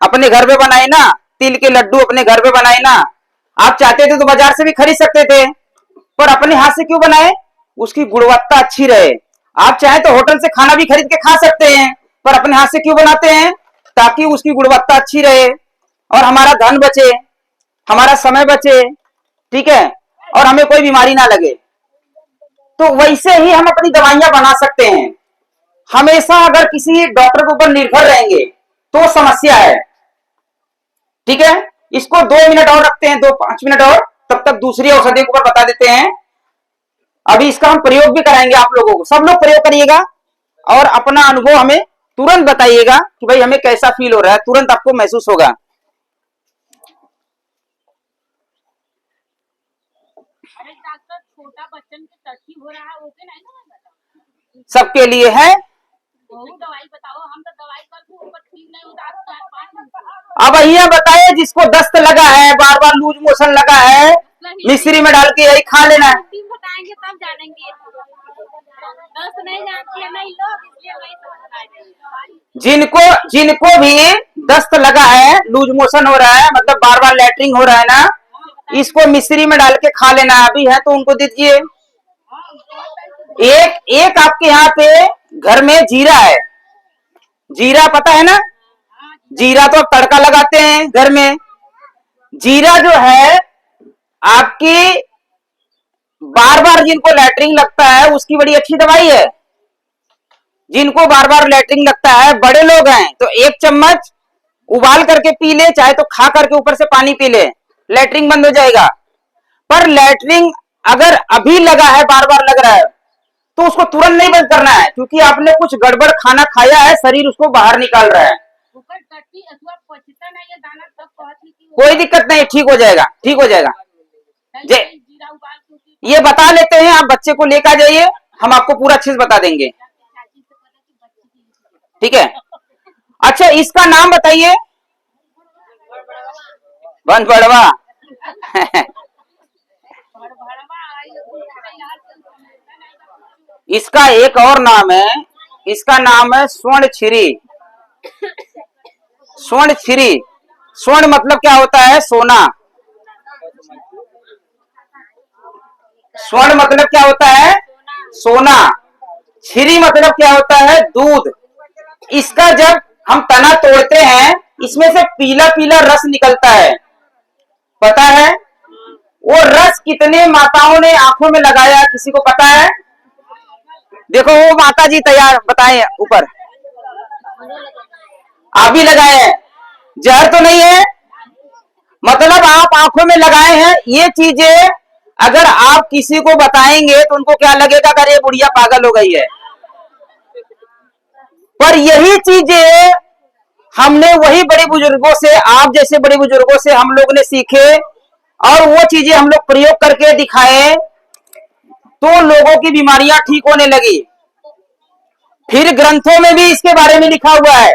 अपने घर पे बनाए ना, तिल के लड्डू अपने घर पे बनाए ना। आप चाहते थे तो बाजार से भी खरीद सकते थे, पर अपने हाथ से क्यों बनाए, उसकी गुणवत्ता अच्छी रहे। आप चाहे तो होटल से खाना भी खरीद के खा सकते हैं, पर अपने हाथ से क्यों बनाते हैं, ताकि उसकी गुणवत्ता अच्छी रहे और हमारा धन बचे, हमारा समय बचे। ठीक है, और हमें कोई बीमारी ना लगे। तो वैसे ही हम अपनी दवाइयां बना सकते हैं। हमेशा अगर किसी डॉक्टर के ऊपर निर्भर रहेंगे तो समस्या है। ठीक है, इसको 2 मिनट और रखते हैं, 2-5 मिनट और, तब तक दूसरी औषधि के ऊपर बता देते हैं। अभी इसका हम प्रयोग भी कराएंगे आप लोगों को, सब लोग प्रयोग करिएगा और अपना अनुभव हमें तुरंत बताइएगा कि भाई हमें कैसा फील हो रहा है, तुरंत आपको महसूस होगा। अरे डॉक्टर, छोटा बच्चन के टट्टी हो रहा है, ओके नहीं ना? सबके लिए है, दवाई बताओ, हम तो दवाई करते ऊपर ठीक नहीं होता। अब यहाँ बताइए जिसको दस्त लगा है, बार बार लूज मोशन लगा है, मिश्री में डाल के यही खा लेना है। बताएंगे तब जानेंगे, दस्त नहीं जानती है नहीं लोग, इसलिए नहीं समझ। जिनको भी दस्त लगा है, लूज मोशन हो रहा है, मतलब बार बार लैट्रिन हो रहा है ना, इसको मिश्री में डाल के खा लेना। अभी है तो उनको दीजिए। एक आपके यहाँ पे घर में जीरा है, जीरा पता है ना, जीरा तो आप तड़का लगाते हैं घर में। जीरा जो है आपकी बार बार जिनको लैट्रिन लगता है उसकी बड़ी अच्छी दवाई है। जिनको बार बार लैट्रिन लगता है, बड़े लोग हैं तो 1 चम्मच उबाल करके पी ले, चाहे तो खा करके ऊपर से पानी पी ले, लैट्रिन बंद हो जाएगा। पर लैट्रिन अगर अभी लगा है, बार बार लग रहा है, तो उसको तुरंत नहीं बंद करना है, क्योंकि आपने कुछ गड़बड़ खाना खाया है, शरीर उसको बाहर निकाल रहा है। कोई दिक्कत नहीं, ठीक हो जाएगा, ठीक हो जाएगा। ये बता लेते हैं, आप बच्चे को लेकर जाइए, हम आपको पूरा अच्छे से बता देंगे। ठीक है, अच्छा इसका नाम बताइए। वन बड़वा इसका एक और नाम है, इसका नाम है स्वर्ण छिरी। स्वर्ण छिरी, स्वर्ण मतलब क्या होता है, सोना। स्वर्ण मतलब क्या होता है, सोना। छिरी मतलब क्या होता है, दूध। इसका जब हम तना तोड़ते हैं, इसमें से पीला पीला रस निकलता है, पता है? वो रस कितने माताओं ने आंखों में लगाया, किसी को पता है? देखो वो माता जी तैयार, बताएं ऊपर। आप भी लगाए हैं, जहर तो नहीं है, मतलब आप आंखों में लगाए हैं। ये चीजें अगर आप किसी को बताएंगे तो उनको क्या लगेगा, अगर ये बुढ़िया पागल हो गई है। पर यही चीजें हमने वही बड़े बुजुर्गों से, आप जैसे बड़े बुजुर्गों से हम लोग ने सीखे, और वो चीजें हम लोग प्रयोग करके दिखाए। तो लोगों की बीमारियां ठीक होने लगी। फिर ग्रंथों में भी इसके बारे में लिखा हुआ है,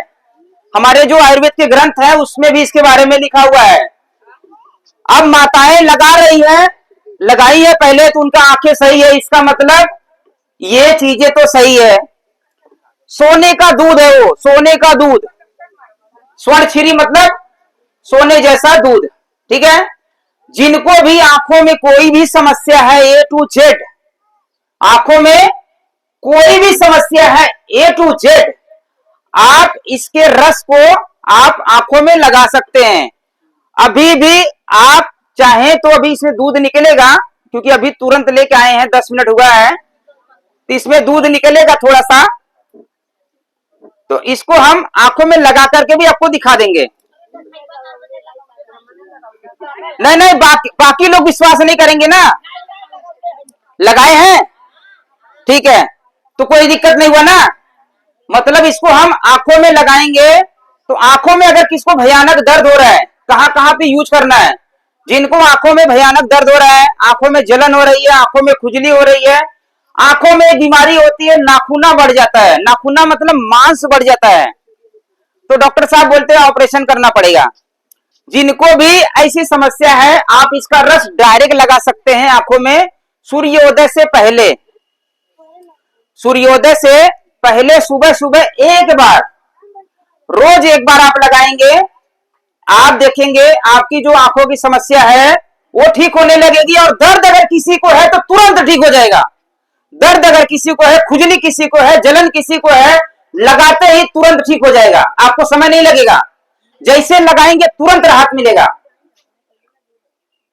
हमारे जो आयुर्वेद के ग्रंथ हैं उसमें भी इसके बारे में लिखा हुआ है। अब माताएं लगा रही हैं, लगाई है पहले तो उनका आंखें सही है, इसका मतलब ये चीजें तो सही है। सोने का दूध है वो, सोने का दूध, स्वर्ण क्षीरी मतलब सोने जैसा दूध, ठीक है। जिनको भी आंखों में कोई भी समस्या है ए टू जेड, आंखों में कोई भी समस्या है ए टू जेड, आप इसके रस को आप आंखों में लगा सकते हैं। अभी भी आप चाहें तो अभी इसमें दूध निकलेगा, क्योंकि अभी तुरंत लेके आए हैं, 10 मिनट हुआ है, तो इसमें दूध निकलेगा थोड़ा सा, तो इसको हम आंखों में लगा करके भी आपको दिखा देंगे। नहीं नहीं, बाकी लोग विश्वास नहीं करेंगे ना, लगाए हैं, ठीक है, तो कोई दिक्कत नहीं हुआ ना। मतलब इसको हम आंखों में लगाएंगे तो आंखों में अगर किसको भयानक दर्द हो रहा है, कहां कहां पे यूज करना है। जिनको आंखों में भयानक दर्द हो रहा है, आंखों में जलन हो रही है, आंखों में खुजली हो रही है, आंखों में बीमारी होती है, नाखूना बढ़ जाता है, नाखूना मतलब मांस बढ़ जाता है, तो डॉक्टर साहब बोलते हैं ऑपरेशन करना पड़ेगा। जिनको भी ऐसी समस्या है, आप इसका रस डायरेक्ट लगा सकते हैं आंखों में, सूर्योदय से पहले, सूर्योदय से पहले सुबह सुबह एक बार, रोज एक बार आप लगाएंगे, आप देखेंगे आपकी जो आंखों की समस्या है वो ठीक होने लगेगी। और दर्द अगर किसी को है तो तुरंत ठीक हो जाएगा। दर्द अगर किसी को है, खुजली किसी को है, जलन किसी को है, लगाते ही तुरंत ठीक हो जाएगा, आपको समय नहीं लगेगा। जैसे लगाएंगे तुरंत राहत मिलेगा,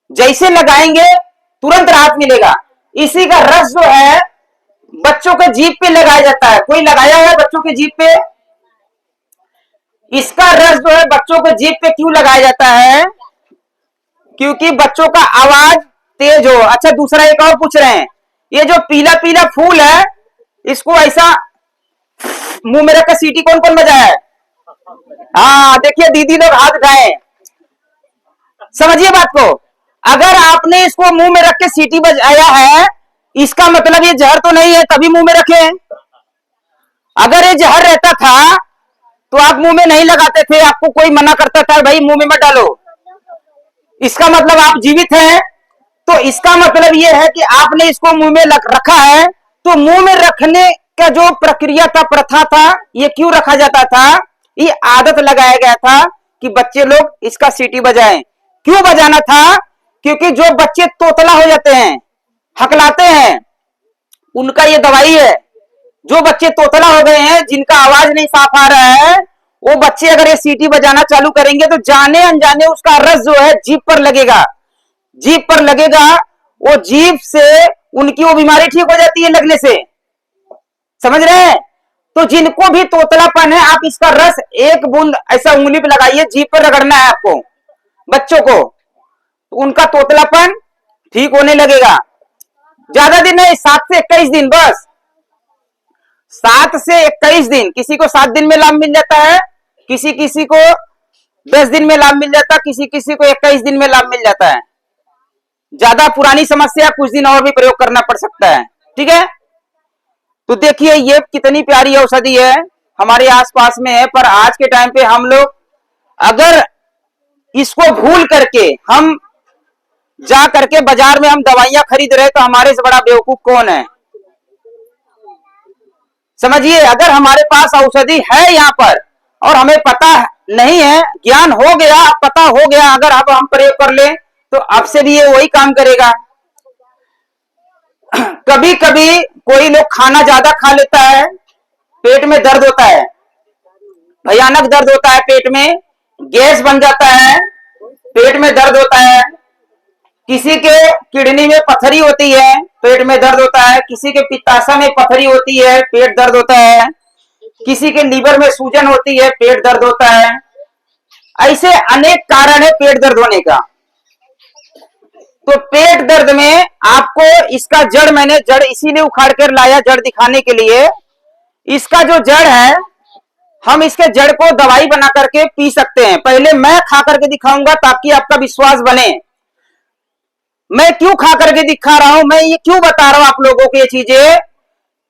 जैसे लगाएंगे तुरंत राहत मिलेगा। इसी का रस जो है बच्चों के जीभ पे लगाया जाता है, कोई लगाया है बच्चों के जीभ पे? इसका रस जो है बच्चों के जीभ पे क्यों लगाया जाता है? क्योंकि बच्चों का आवाज तेज हो। अच्छा, दूसरा एक और पूछ रहे हैं, ये जो पीला पीला फूल है इसको ऐसा मुंह में रखकर सीटी कौन कौन बजाया है? हाँ देखिए, दीदी लोग हाथ उठाए, समझिए बात को। अगर आपने इसको मुंह में रख के सीटी बजाया है, इसका मतलब ये जहर तो नहीं है, तभी मुंह में रखे। अगर ये जहर रहता था तो आप मुंह में नहीं लगाते थे, आपको कोई मना करता था भाई मुंह में मत डालो। इसका मतलब आप जीवित हैं, तो इसका मतलब ये है कि आपने इसको मुंह में रखा है। तो मुंह में रखने का जो प्रक्रिया था, प्रथा था, ये क्यों रखा जाता था? ये आदत लगाया गया था कि बच्चे लोग इसका सीटी बजाएं। क्यों बजाना था? क्योंकि जो बच्चे तोतला हो जाते हैं, हकलाते हैं, उनका ये दवाई है। जो बच्चे तोतला हो गए हैं, जिनका आवाज नहीं साफ आ रहा है, वो बच्चे अगर ये सीटी बजाना चालू करेंगे तो जाने अनजाने उसका रस जो है जीभ पर लगेगा, जीभ पर लगेगा, वो जीभ से उनकी वो बीमारी ठीक हो जाती है लगने से, समझ रहे हैं? तो जिनको भी तोतलापन है, आप इसका रस एक बूंद ऐसा उंगली पे लगाइए, जीभ पर रगड़ना है आपको, बच्चों को, तो उनका तोतलापन ठीक होने लगेगा। ज्यादा दिन नहीं, 7 से 21 दिन बस, 7 से 21 दिन। किसी को 7 दिन में लाभ मिल जाता है, किसी किसी को 10 दिन में लाभ मिल जाता है, किसी किसी को 21 दिन में लाभ मिल जाता है। ज्यादा पुरानी समस्या कुछ दिन और भी प्रयोग करना पड़ सकता है, ठीक है। तो देखिए ये कितनी प्यारी औषधि है, हमारे आसपास में है, पर आज के टाइम पे हम लोग अगर इसको भूल करके हम जा करके बाजार में हम दवाइयां खरीद रहे, तो हमारे से बड़ा बेवकूफ कौन है? समझिए, अगर हमारे पास औषधि है यहाँ पर और हमें पता नहीं है, ज्ञान हो गया, पता हो गया, अगर अब हम प्रयोग कर ले तो अब से भी ये वही काम करेगा। कभी कभी कोई लोग खाना ज्यादा खा लेता है, पेट में दर्द होता है, भयानक दर्द होता है, पेट में गैस बन जाता है, पेट में दर्द होता है। किसी के किडनी में पथरी होती है, पेट में दर्द होता है। किसी के पित्ताशय में पथरी होती है, पेट दर्द होता है। किसी के लीवर में सूजन होती है, पेट दर्द होता है। ऐसे अनेक कारण है पेट दर्द होने का। तो पेट दर्द में आपको इसका जड़, मैंने जड़ इसीलिए उखाड़ कर लाया, जड़ दिखाने के लिए। इसका जो जड़ है, हम इसके जड़ को दवाई बना करके पी सकते हैं। पहले मैं खा करके दिखाऊंगा ताकि आपका विश्वास बने। मैं क्यों खा करके दिखा रहा हूं, मैं ये क्यों बता रहा हूं आप लोगों को ये चीजें,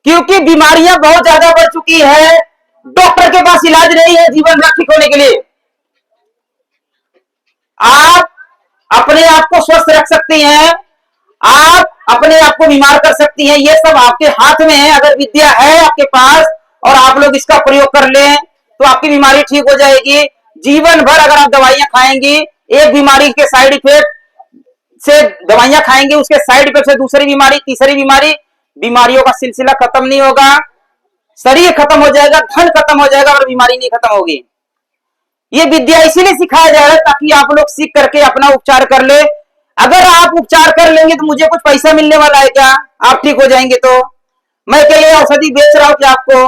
क्योंकि बीमारियां बहुत ज्यादा बढ़ चुकी है, डॉक्टर के पास इलाज नहीं है जीवन भर ठीक होने के लिए। आप अपने आप को स्वस्थ रख सकती हैं, आप अपने आप को बीमार कर सकती हैं, ये सब आपके हाथ में है। अगर विद्या है आपके पास और आप लोग इसका प्रयोग कर लें तो आपकी बीमारी ठीक हो जाएगी। जीवन भर अगर आप दवाइयां खाएंगी, एक बीमारी के साइड इफेक्ट से दवाइयां खाएंगे, उसके साइड इफेक्ट से दूसरी बीमारी, तीसरी बीमारी, बीमारियों का सिलसिला खत्म नहीं होगा। शरीर खत्म हो जाएगा, धन खत्म हो जाएगा और बीमारी नहीं खत्म होगी। ये विद्या इसीलिए सिखाया जा रहा है ताकि आप लोग सीख करके अपना उपचार कर ले। अगर आप उपचार कर लेंगे तो मुझे कुछ पैसा मिलने वाला है क्या? आप ठीक हो जाएंगे तो मैं क्या ये औषधि बेच रहा हूं क्या आपको?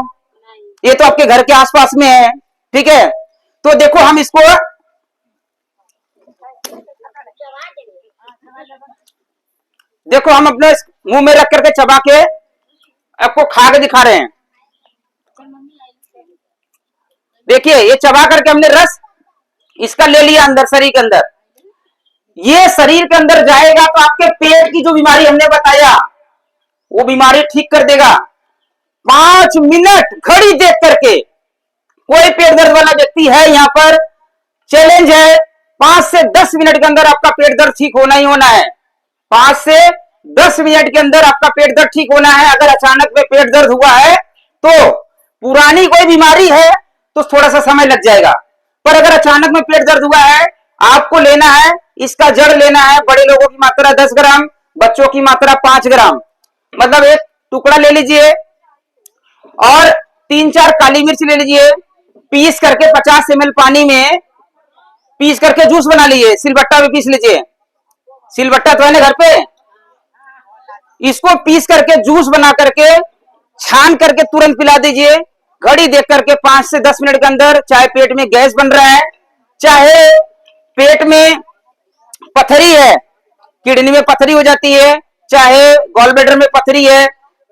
ये तो आपके घर के आसपास में है, ठीक है। तो देखो हम इसको, देखो हम अपने मुंह में रख करके चबा के आपको खा के दिखा रहे हैं। देखिए ये चबा करके हमने रस इसका ले लिया अंदर, शरीर के अंदर। ये शरीर के अंदर जाएगा तो आपके पेट की जो बीमारी हमने बताया वो बीमारी ठीक कर देगा। 5 मिनट घड़ी देख करके, कोई पेट दर्द वाला व्यक्ति है यहाँ पर, चैलेंज है, 5 से 10 मिनट के अंदर आपका पेट दर्द ठीक होना ही होना है। 5 से 10 मिनट के अंदर आपका पेट दर्द ठीक होना है। अगर अचानक में पेट दर्द हुआ है तो पुरानी कोई बीमारी है तो थोड़ा सा समय लग जाएगा, पर अगर अचानक में पेट दर्द हुआ है, आपको लेना है, इसका जड़ लेना है। बड़े लोगों की मात्रा 10 ग्राम, बच्चों की मात्रा 5 ग्राम, मतलब एक टुकड़ा ले लीजिए और 3-4 काली मिर्च ले लीजिए, पीस करके 50 ml पानी में पीस करके जूस बना लीजिए। सिलबट्टा में पीस लीजिए, सिलबट्टा तो है ना घर पे, इसको पीस करके जूस बना करके छान करके तुरंत पिला दीजिए। घड़ी देख करके 5 से 10 मिनट के अंदर, चाहे पेट में गैस बन रहा है, चाहे पेट में पथरी है, किडनी में पथरी हो जाती है, चाहे गॉल ब्लैडर में पथरी है,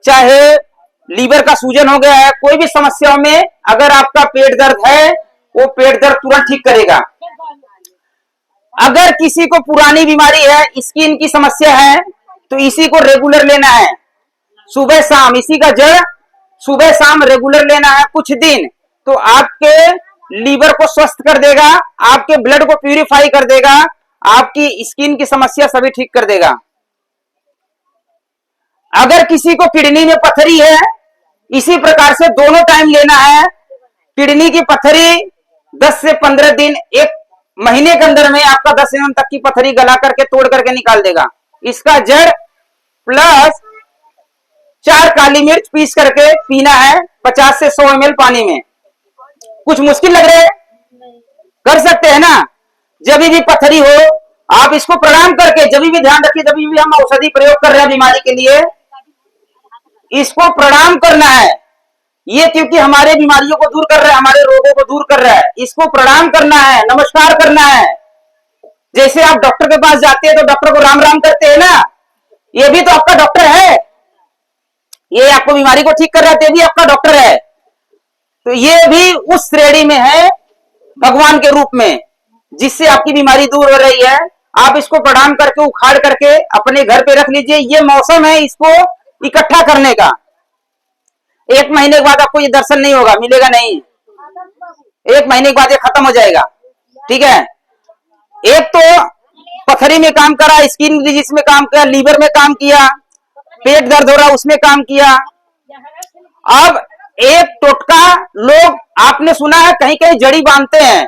चाहे लीवर का सूजन हो गया है, कोई भी समस्याओं में अगर आपका पेट दर्द है, वो पेट दर्द तुरंत ठीक करेगा। अगर किसी को पुरानी बीमारी है, स्किन की समस्या है, तो इसी को रेगुलर लेना है, सुबह शाम। इसी का जड़ सुबह शाम रेगुलर लेना है कुछ दिन, तो आपके लीवर को स्वस्थ कर देगा, आपके ब्लड को प्यूरिफाई कर देगा, आपकी स्किन की समस्या सभी ठीक कर देगा। अगर किसी को किडनी में पथरी है, इसी प्रकार से दोनों टाइम लेना है। किडनी की पथरी 10 से 15 दिन, 1 महीने के अंदर में आपका 10 mm तक की पथरी गला करके तोड़ करके निकाल देगा। इसका जड़ प्लस 4 काली मिर्च पीस करके पीना है 50 से 100 ml पानी में। कुछ मुश्किल लग रहा है? कर सकते हैं ना। जब भी पथरी हो आप इसको प्रणाम करके, जब भी ध्यान रखिए, जब भी हम औषधि प्रयोग कर रहे हैं बीमारी के लिए, इसको प्रणाम करना है। ये क्योंकि हमारे बीमारियों को दूर कर रहा है, हमारे रोगों को दूर कर रहा है, इसको प्रणाम करना है, नमस्कार करना है। जैसे आप डॉक्टर के पास जाते हैं तो डॉक्टर को राम राम करते हैं ना, ये भी तो आपका डॉक्टर है, ये आपको बीमारी को ठीक कर रहा है, ये भी आपका डॉक्टर है। तो ये भी उस श्रेणी में है भगवान के रूप में, जिससे आपकी बीमारी दूर हो रही है। आप इसको प्रणाम करके, उखाड़ करके अपने घर पे रख लीजिए। ये मौसम है इसको इकट्ठा करने का। 1 महीने के बाद आपको ये दर्शन नहीं होगा, मिलेगा नहीं। 1 महीने के बाद ये खत्म हो जाएगा, ठीक है। एक तो पथरी में काम करा, स्किन डिजीज में काम किया, लीवर में काम किया, पेट दर्द हो रहा उसमें काम किया। अब एक टोटका लोग आपने सुना है, कहीं कहीं जड़ी बांधते हैं,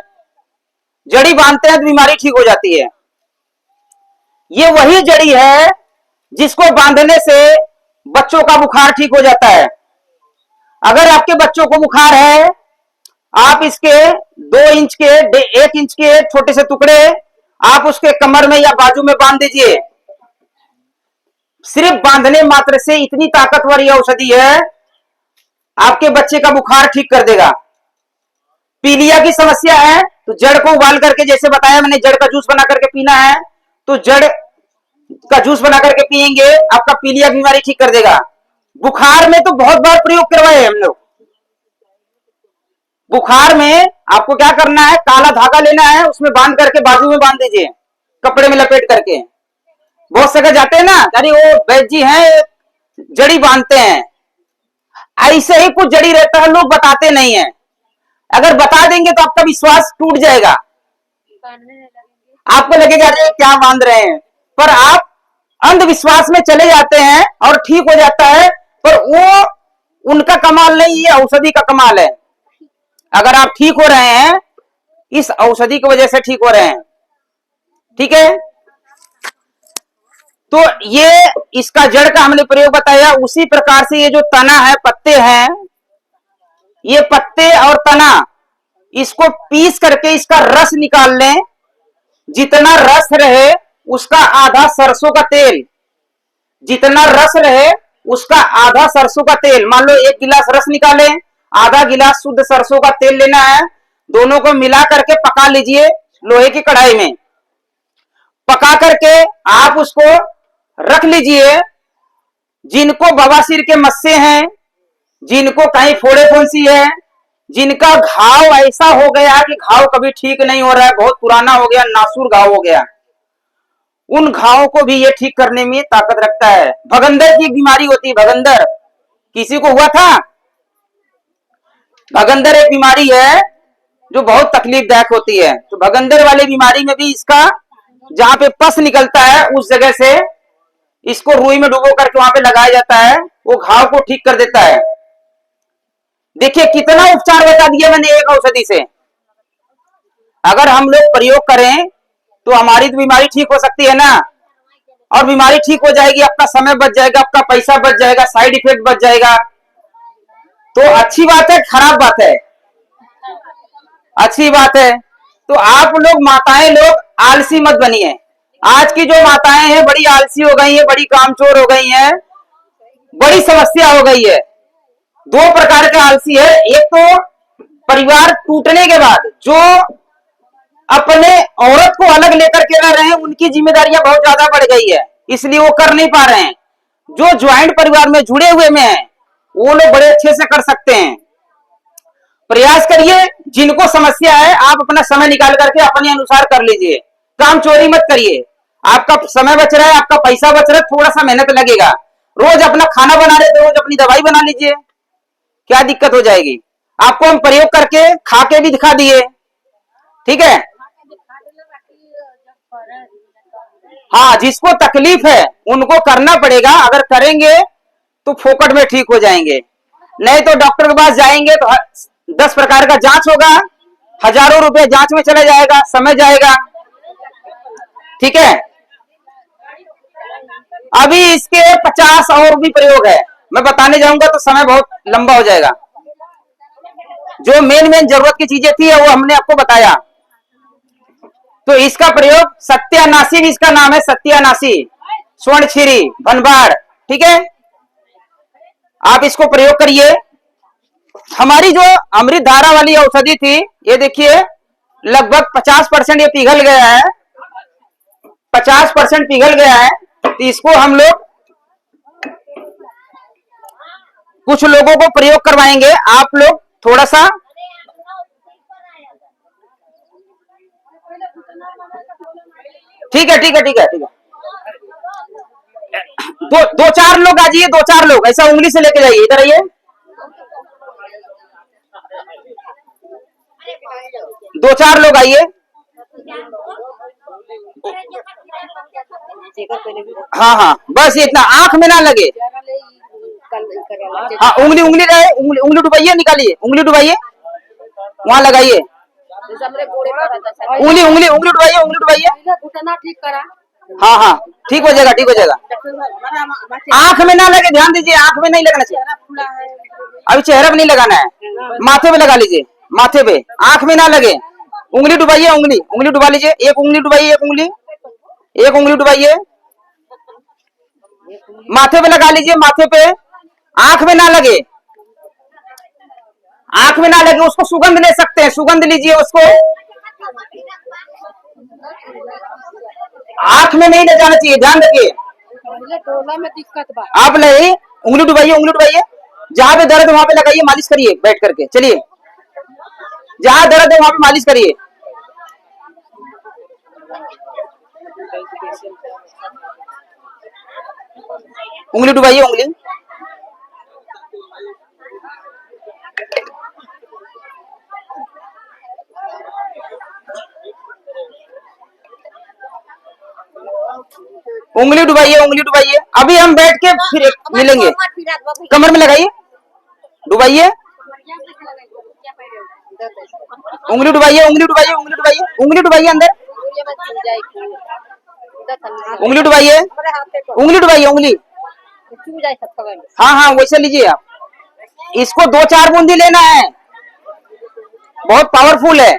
जड़ी बांधते हैं तो बीमारी ठीक हो जाती है। ये वही जड़ी है जिसको बांधने से बच्चों का बुखार ठीक हो जाता है। अगर आपके बच्चों को बुखार है, आप इसके 2 इंच के 1 इंच के छोटे से टुकड़े आप उसके कमर में या बाजू में बांध दीजिए। सिर्फ बांधने मात्र से इतनी ताकतवर यह औषधि है, आपके बच्चे का बुखार ठीक कर देगा। पीलिया की समस्या है तो जड़ को उबाल करके, जैसे बताया मैंने, जड़ का जूस बना करके पीना है, तो जड़ का जूस बना करके पिएंगे, आपका पीलिया बीमारी ठीक कर देगा। बुखार में तो बहुत बार प्रयोग करवाए हम लोग। बुखार में आपको क्या करना है, काला धागा लेना है, उसमें बांध करके बाजू में बांध दीजिए, कपड़े में लपेट करके। बहुत जगह जाते हैं ना, अरे वो वैद्य जी हैं, जड़ी बांधते हैं। ऐसे ही कुछ जड़ी रहता है, लोग बताते नहीं है। अगर बता देंगे तो आपका विश्वास टूट जाएगा, आपको लगेगा अरे क्या बांध रहे हैं, पर आप अंधविश्वास में चले जाते हैं और ठीक हो जाता है। पर वो उनका कमाल नहीं, ये औषधि का कमाल है। अगर आप ठीक हो रहे हैं, इस औषधि की वजह से ठीक हो रहे हैं। ठीक है, तो ये इसका जड़ का हमने प्रयोग बताया। उसी प्रकार से ये जो तना है, पत्ते हैं, ये पत्ते और तना, इसको पीस करके इसका रस निकाल लें। जितना रस रहे उसका आधा सरसों का तेल, जितना रस रहे उसका आधा सरसों का तेल। मान लो 1 गिलास रस निकाले, आधा गिलास शुद्ध सरसों का तेल लेना है। दोनों को मिला करके पका लीजिए लोहे की कढ़ाई में। पका करके आप उसको रख लीजिए। जिनको बवासीर के मस्से हैं, जिनको कहीं फोड़े फुंसी है, जिनका घाव ऐसा हो गया कि घाव कभी ठीक नहीं हो रहा है, बहुत पुराना हो गया, नासूर घाव हो गया, उन घावों को भी ये ठीक करने में ताकत रखता है। भगंदर की एक बीमारी होती है, भगंदर किसी को हुआ था? भगंदर एक बीमारी है जो बहुत तकलीफदायक होती है। तो भगंदर वाली बीमारी में भी इसका, जहां पे पस निकलता है उस जगह से इसको रुई में डुबो करके वहां पे लगाया जाता है, वो घाव को ठीक कर देता है। देखिए कितना उपचार बता दिया मैंने एक औषधि से। अगर हम लोग प्रयोग करें तो हमारी तो बीमारी ठीक हो सकती है ना, और बीमारी ठीक हो जाएगी, आपका समय बच जाएगा, आपका पैसा बच जाएगा, साइड इफेक्ट बच जाएगा। तो अच्छी बात है, खराब बात है? अच्छी बात है। तो आप लोग माताएं लोग आलसी मत बनिए। आज की जो माताएं हैं बड़ी आलसी हो गई हैं, बड़ी कामचोर हो गई हैं, बड़ी समस्या हो गई है। 2 प्रकार के आलसी है। एक तो परिवार टूटने के बाद जो अपने औरत को अलग लेकर के रह रहे हैं, उनकी जिम्मेदारियां बहुत ज्यादा बढ़ गई है, इसलिए वो कर नहीं पा रहे हैं। जो ज्वाइंट परिवार में जुड़े हुए में है, वो लोग बड़े अच्छे से कर सकते हैं। प्रयास करिए, जिनको समस्या है आप अपना समय निकाल करके अपने अनुसार कर लीजिए, काम चोरी मत करिए। आपका समय बच रहा है, आपका पैसा बच रहा है, थोड़ा सा मेहनत लगेगा। रोज अपना खाना बना रहे तो रोज अपनी दवाई बना लीजिए, क्या दिक्कत हो जाएगी? आपको हम प्रयोग करके खा के भी दिखा दिए। ठीक है, हाँ, जिसको तकलीफ है उनको करना पड़ेगा। अगर करेंगे तो फोकट में ठीक हो जाएंगे, नहीं तो डॉक्टर के पास जाएंगे तो 10 प्रकार का जांच होगा, हजारों रुपए जांच में चला जाएगा, समय जाएगा। ठीक है, अभी इसके 50 और भी प्रयोग है, मैं बताने जाऊंगा तो समय बहुत लंबा हो जाएगा। जो मेन मेन जरूरत की चीजें थी वो हमने आपको बताया। तो इसका प्रयोग सत्यानाशी भी इसका नाम है, सत्यानाशी, स्वर्णक्षीरी, भनबाड़। ठीक है, आप इसको प्रयोग करिए। हमारी जो अमृत धारा वाली औषधि थी, ये देखिए लगभग 50% ये पिघल गया है, 50% पिघल गया है। तो इसको हम लोग कुछ लोगों को प्रयोग करवाएंगे, आप लोग थोड़ा सा ठीक है, ठीक है, ठीक है, ठीक है। दो चार लोग आ जाइए, 2-4 लोग ऐसा उंगली से लेके जाइए, इधर आइए। 2-4 लोग आइए। हाँ हाँ, बस इतना, आंख में ना लगे। हाँ, उंगली उंगली रहे, उंगली उंगली डुबाइए, निकालिए, उंगली डुबाइए, वहां लगाइए। उंगली उंगली उंगली डुबाइए, उंगली डुबाइए। घुटना ठीक करा। हाँ हाँ, ठीक हो जाएगा, ठीक हो जाएगा। आंख में ना लगे, ध्यान दीजिए, आंख में नहीं लगना चाहिए। अभी चेहरे पे नहीं लगाना है, माथे पे लगा लीजिए, माथे पे, आंख में ना लगे। उंगली डुबाइए, उंगली उंगली डुबा लीजिए, एक उंगली डुबाइए, एक उंगली डुबाइए, माथे पे लगा लीजिए, माथे पे, आंख में ना लगे, आंख में ना लगे। उसको सुगंध ले सकते हैं, सुगंध लीजिए उसको। आंख में नहीं ले जाना चाहिए, ध्यान रखिए। में दिक्कत बा। आप नहीं, उंगली डुबाइए, उंगली डुबाइए, जहां पे दर्द है वहां पे लगाइए, मालिश करिए बैठ करके। चलिए, जहां दर्द है वहां पे मालिश करिए। उंगली डुबाइए, उंगली। उंगली डुबाइए, उंगली डुबाइए। अभी हम बैठ के फिर मिलेंगे। कमर में लगाइए, डुबाइए, उंगली डुबाइए, उंगली डुबाइए, उंगली डुबाइए, उंगली डुबाइए अंदर, उंगली डुबाइए, उंगली डुबाइए, उंगली। हाँ हाँ, वैसे लीजिए आप। इसको 2-4 बूंदी लेना है, बहुत पावरफुल है।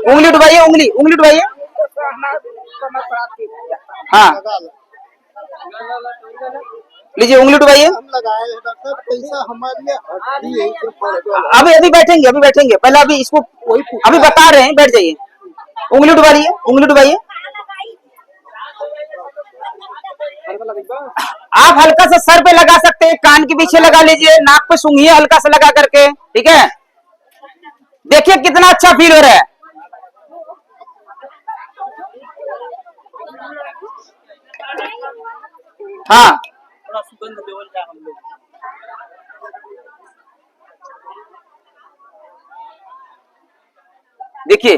उंगली डुबाइए, उंगली, उंगली डुबाइए। हाँ, लीजिए, उंगली डुबाइए। हम लगाए हैं डॉक्टर साहब, पैसा हमारे हड्डी है जो पड़ गया। अभी अभी बैठेंगे, अभी बैठेंगे। पहले अभी इसको वही पूछा अभी बता रहे हैं, बैठ जाइए। उंगली डुबाइए, उंगली डुबाइए। आप हल्का सा सर पे लगा सकते हैं, कान के पीछे लगा लीजिए, नाक पे सूंघिए हल्का सा लगा करके, ठीक है। देखिए कितना अच्छा फील हो रहा है। हाँ, थोड़ा सुगंध लेवल का हम लोग। देखिए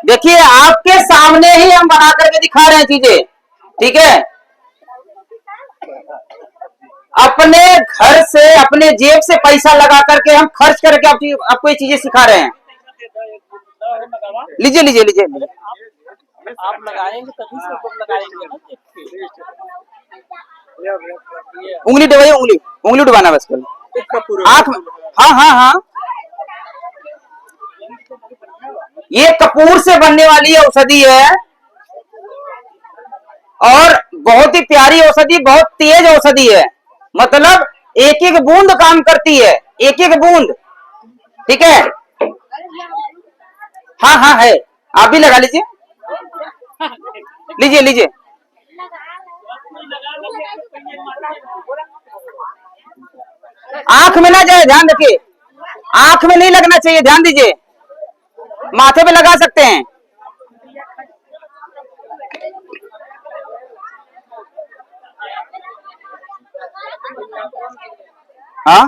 देखिए, आपके सामने ही हम बना करके दिखा रहे हैं चीजें, ठीक है। अपने घर से, अपने जेब से पैसा लगा करके हम खर्च करके आपको ये चीजें सिखा रहे हैं। लीजिए लीजिए लीजिए लीजिए। आप लगाएंगे तभी से हम लगाएंगे ना, देखिए। उंगली डुबाइए, उंगली, उंगली डुबाना बस कर आंख में। हाँ हाँ हाँ, ये कपूर से बनने वाली औषधि है और बहुत ही प्यारी औषधि, बहुत तेज औषधि है। मतलब एक एक बूंद काम करती है, एक एक बूंद, ठीक है। हाँ हाँ है, आप भी लगा लीजिए, लीजिए लीजिए। आंख में ना जाए, ध्यान रखिए, आंख में नहीं लगना चाहिए, ध्यान दीजिए। माथे पे लगा सकते हैं। हाँ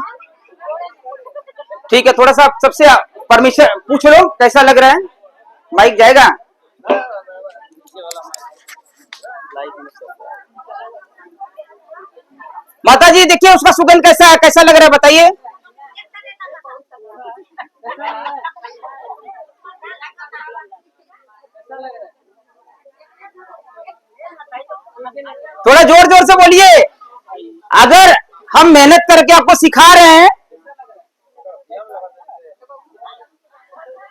ठीक है, थोड़ा सा सबसे परमिशन पूछ लो, कैसा लग रहा है। माइक जाएगा। माता जी देखिए उसका सुगंध कैसा है, कैसा लग रहा है बताइए। थोड़ा जोर जोर से बोलिए। अगर हम मेहनत करके आपको सिखा रहे हैं,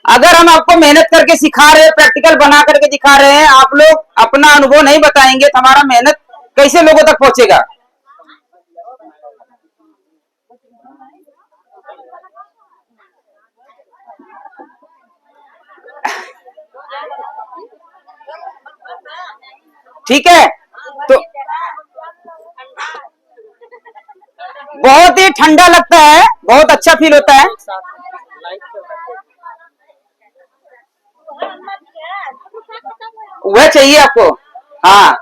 अगर हम आपको मेहनत करके सिखा रहे हैं, प्रैक्टिकल बना करके दिखा रहे हैं, आप लोग अपना अनुभव नहीं बताएंगे तो हमारा मेहनत कैसे लोगों तक पहुंचेगा। ठीक है, तो बहुत ही ठंडा लगता है, बहुत अच्छा फील होता है। वह चाहिए आपको। हाँ,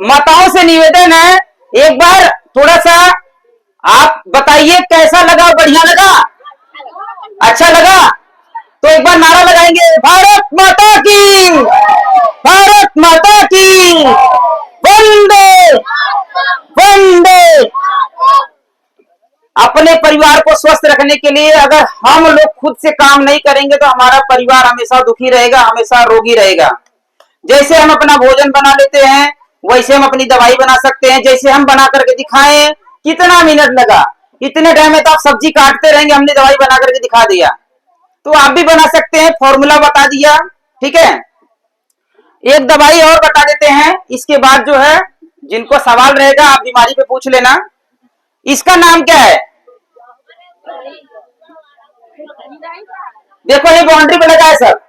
माताओं से निवेदन है, एक बार थोड़ा सा आप बताइए कैसा लगा, बढ़िया लगा, अच्छा लगा, तो एक बार नारा लगाएंगे, भारत माता की, भारत माता की, वंदे वंदे। अपने परिवार को स्वस्थ रखने के लिए अगर हम लोग खुद से काम नहीं करेंगे तो हमारा परिवार हमेशा दुखी रहेगा, हमेशा रोगी रहेगा। जैसे हम अपना भोजन बना लेते हैं वैसे हम अपनी दवाई बना सकते हैं। जैसे हम बना करके दिखाएं, कितना मिनट लगा, इतने टाइम में तो आप सब्जी काटते रहेंगे, हमने दवाई बना करके दिखा दिया, तो आप भी बना सकते हैं। फॉर्मूला बता दिया, ठीक है। एक दवाई और बता देते हैं, इसके बाद जो है जिनको सवाल रहेगा आप बीमारी पे पूछ लेना। इसका नाम क्या है? देखो ये बाउंड्री पे लगा है सर,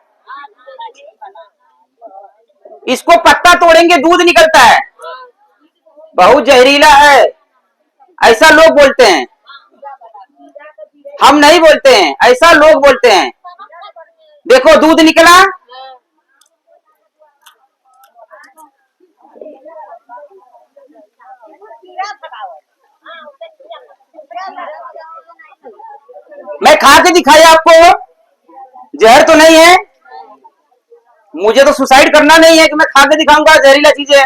इसको पत्ता तोड़ेंगे दूध निकलता है, बहुत जहरीला है, ऐसा लोग बोलते हैं। हम नहीं बोलते हैं, ऐसा लोग बोलते हैं। देखो दूध निकला, मैं खा के दिखाया आपको, जहर तो नहीं है। मुझे तो सुसाइड करना नहीं है कि मैं खा के दिखाऊंगा जहरीला चीजें।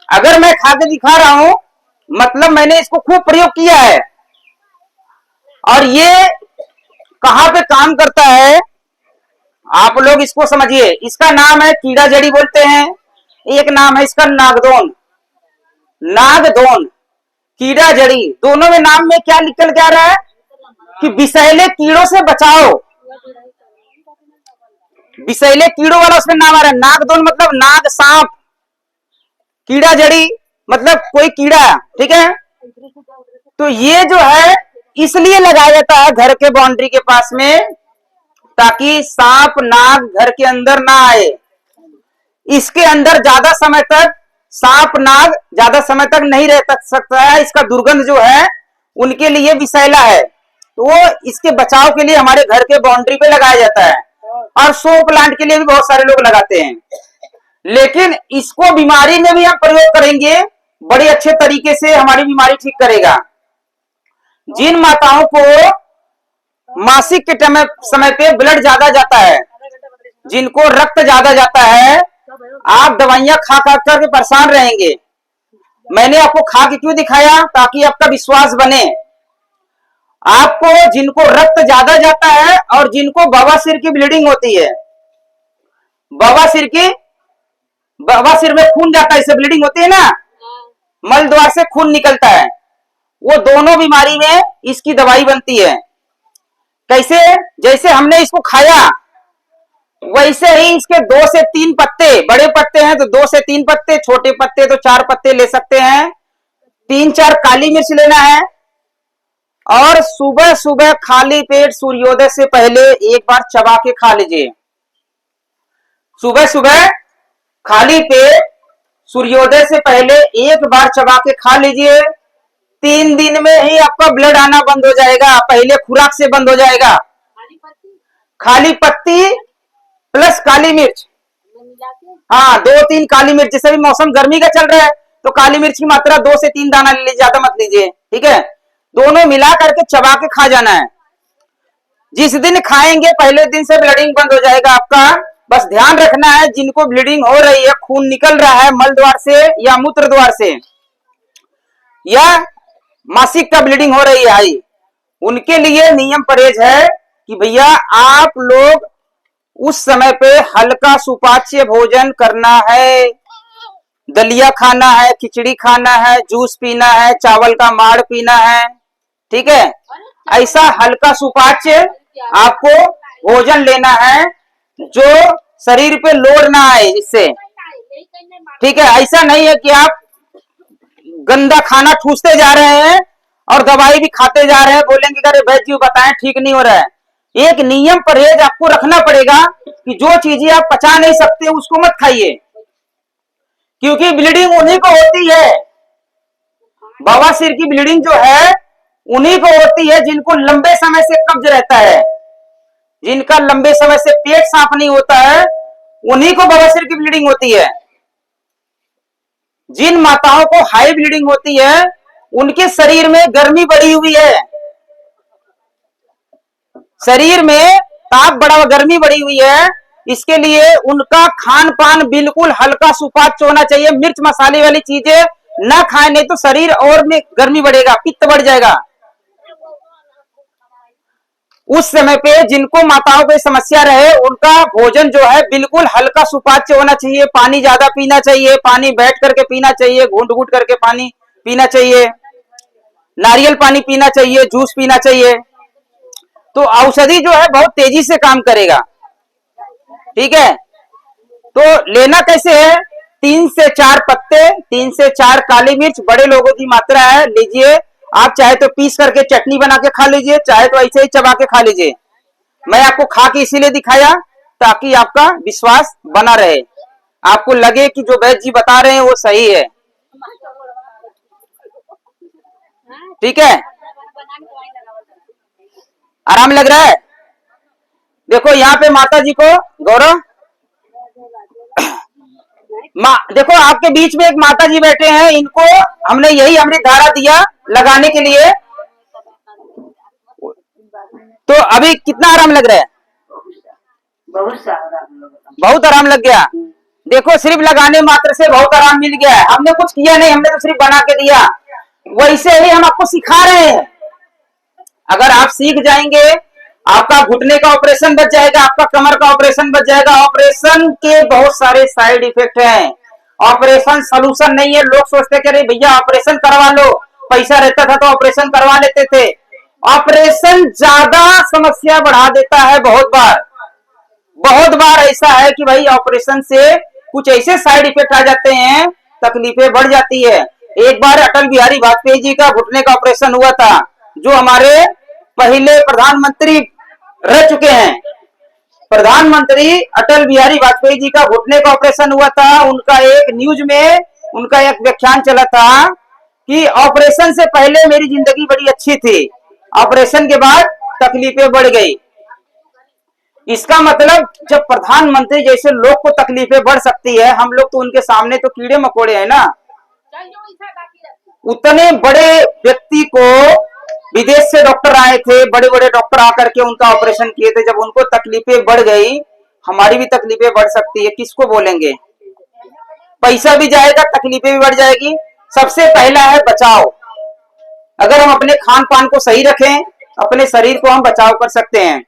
अगर मैं खा के दिखा रहा हूं मतलब मैंने इसको खूब प्रयोग किया है। और ये कहां पे काम करता है आप लोग इसको समझिए। इसका नाम है कीड़ा जड़ी बोलते हैं, एक नाम है इसका नागदोन। नागदोन कीड़ा जड़ी, दोनों में नाम में क्या निकल के आ रहा है कि विषैले कीड़ों से बचाओ। विषैले कीड़ों वाला उसमें नाम आ रहा है। नागदोन मतलब नाग सांप, कीड़ा जड़ी मतलब कोई कीड़ा, ठीक है। तो ये जो है इसलिए लगाया जाता है घर के बाउंड्री के पास में, ताकि सांप नाग घर के अंदर ना आए। इसके अंदर ज्यादा समय तक सांप नाग ज्यादा समय तक नहीं रह सकता है, इसका दुर्गंध जो है उनके लिए विषैला है। तो वो इसके बचाव के लिए हमारे घर के बाउंड्री पे लगाया जाता है। और शो प्लांट के लिए भी बहुत सारे लोग लगाते हैं। लेकिन इसको बीमारी में भी हम प्रयोग करेंगे, बड़े अच्छे तरीके से हमारी बीमारी ठीक करेगा। जिन माताओं को मासिक के समय पे ब्लड ज्यादा जाता है, जिनको रक्त ज्यादा जाता है, आप दवाइयां खा खा करके परेशान रहेंगे। मैंने आपको खा के क्यों दिखाया, ताकि आपका विश्वास बने। आपको जिनको रक्त ज्यादा जाता है और जिनको बवासीर की ब्लीडिंग होती है, बवासीर में खून जाता है, इससे ब्लीडिंग होती है ना, मल द्वार से खून निकलता है, वो दोनों बीमारी में इसकी दवाई बनती है। कैसे? जैसे हमने इसको खाया वैसे ही इसके 2 से 3 पत्ते, बड़े पत्ते हैं तो 2 से 3 पत्ते, छोटे पत्ते तो 4 पत्ते ले सकते हैं। 3-4 काली मिर्च लेना है और सुबह सुबह खाली पेट सूर्योदय से पहले एक बार चबा के खा लीजिए। सुबह सुबह खाली पेट सूर्योदय से पहले एक बार चबा के खा लीजिए। 3 दिन में ही आपका ब्लड आना बंद हो जाएगा, पहले खुराक से बंद हो जाएगा। खाली पत्ती प्लस काली मिर्च, हाँ 2-3 काली मिर्च। जैसे भी मौसम गर्मी का चल रहा है तो काली मिर्च की मात्रा 2 से 3 दाना ले लीजिए, ज्यादा मत लीजिए, ठीक है। दोनों मिला करके चबा के खा जाना है। जिस दिन खाएंगे पहले दिन से ब्लीडिंग बंद हो जाएगा आपका। बस ध्यान रखना है, जिनको ब्लीडिंग हो रही है, खून निकल रहा है मल द्वार से या मूत्र द्वार से, या मासिक का ब्लीडिंग हो रही है आई, उनके लिए नियम परहेज है कि भैया आप लोग उस समय पे हल्का सुपाच्य भोजन करना है। दलिया खाना है, खिचड़ी खाना है, जूस पीना है, चावल का माड़ पीना है, ठीक है। ऐसा हल्का सुपाच्य आपको भोजन लेना है जो शरीर पे लोड ना आए इससे, ठीक है। ऐसा नहीं है कि आप गंदा खाना ठूसते जा रहे हैं और दवाई भी खाते जा रहे हैं, बोलेंगे अरे वैद्य जी बताएं ठीक नहीं हो रहा है। एक नियम परहेज आपको रखना पड़ेगा कि जो चीजें आप पचा नहीं सकते उसको मत खाइए, क्योंकि ब्लीडिंग उन्हीं को होती है। बवासीर की ब्लीडिंग जो है उन्हीं को होती है जिनको लंबे समय से कब्ज रहता है, जिनका लंबे समय से पेट साफ नहीं होता है, उन्हीं को बवासीर की ब्लीडिंग होती है। जिन माताओं को हाई ब्लीडिंग होती है उनके शरीर में गर्मी बढ़ी हुई है, शरीर में ताप बढ़ा, गर्मी बढ़ी हुई है। इसके लिए उनका खान पान बिल्कुल हल्का सुपाच्य होना चाहिए। मिर्च मसाले वाली चीजें ना खाएं, नहीं तो शरीर और में गर्मी बढ़ेगा, पित्त बढ़ जाएगा। उस समय पे जिनको माताओं को समस्या रहे उनका भोजन जो है बिल्कुल हल्का सुपाच्य होना चाहिए। पानी ज्यादा पीना चाहिए, पानी बैठ करके पीना चाहिए, घूंट घूंट करके पानी पीना चाहिए, नारियल पानी पीना चाहिए, जूस पीना चाहिए। तो औषधि जो है बहुत तेजी से काम करेगा, ठीक है। तो लेना कैसे है? 3 से 4 पत्ते, 3 से 4 काली मिर्च, बड़े लोगों की मात्रा है, लीजिए। आप चाहे तो पीस करके चटनी बना के खा लीजिए, चाहे तो ऐसे ही चबा के खा लीजिए। मैं आपको खा के इसीलिए दिखाया ताकि आपका विश्वास बना रहे, आपको लगे कि जो वैद्य जी बता रहे हैं वो सही है, ठीक है। आराम लग रहा है? देखो यहाँ पे माता जी को, गौरव माँ, देखो आपके बीच में एक माता जी बैठे हैं, इनको हमने यही अमृत धारा दिया लगाने के लिए, तो अभी कितना आराम लग रहा है? बहुत आराम लग गया। देखो सिर्फ लगाने मात्र से बहुत आराम मिल गया है। हमने कुछ किया नहीं, हमने तो सिर्फ बना के दिया। वैसे ही हम आपको सिखा रहे हैं। अगर आप सीख जाएंगे, आपका घुटने का ऑपरेशन बच जाएगा, आपका कमर का ऑपरेशन बच जाएगा। ऑपरेशन के बहुत सारे साइड इफेक्ट हैं। ऑपरेशन सोल्यूशन नहीं है। लोग सोचते कि अरे भैया ऑपरेशन करवा लो, पैसा रहता था तो ऑपरेशन करवा लेते थे। ऑपरेशन ज्यादा समस्या बढ़ा देता है। बहुत बार ऐसा है कि भाई ऑपरेशन से कुछ ऐसे साइड इफेक्ट आ जाते हैं, तकलीफें बढ़ जाती है। एक बार अटल बिहारी वाजपेयी जी का घुटने का ऑपरेशन हुआ था, जो हमारे पहले प्रधानमंत्री रह चुके हैं। प्रधानमंत्री अटल बिहारी वाजपेयी जी का घुटने का ऑपरेशन हुआ था। उनका एक न्यूज में उनका एक व्याख्यान चला था कि ऑपरेशन से पहले मेरी जिंदगी बड़ी अच्छी थी, ऑपरेशन के बाद तकलीफें बढ़ गई। इसका मतलब जब प्रधानमंत्री जैसे लोग को तकलीफें बढ़ सकती है, हम लोग तो उनके सामने तो कीड़े मकोड़े हैं ना। उतने बड़े व्यक्ति को विदेश से डॉक्टर आए थे, बड़े बड़े डॉक्टर आकर के उनका ऑपरेशन किए थे। जब उनको तकलीफें बढ़ गई, हमारी भी तकलीफें बढ़ सकती है। किसको बोलेंगे? पैसा भी जाएगा, तकलीफें भी बढ़ जाएगी। सबसे पहला है बचाव। अगर हम अपने खान पान को सही रखें, अपने शरीर को हम बचाव कर सकते हैं।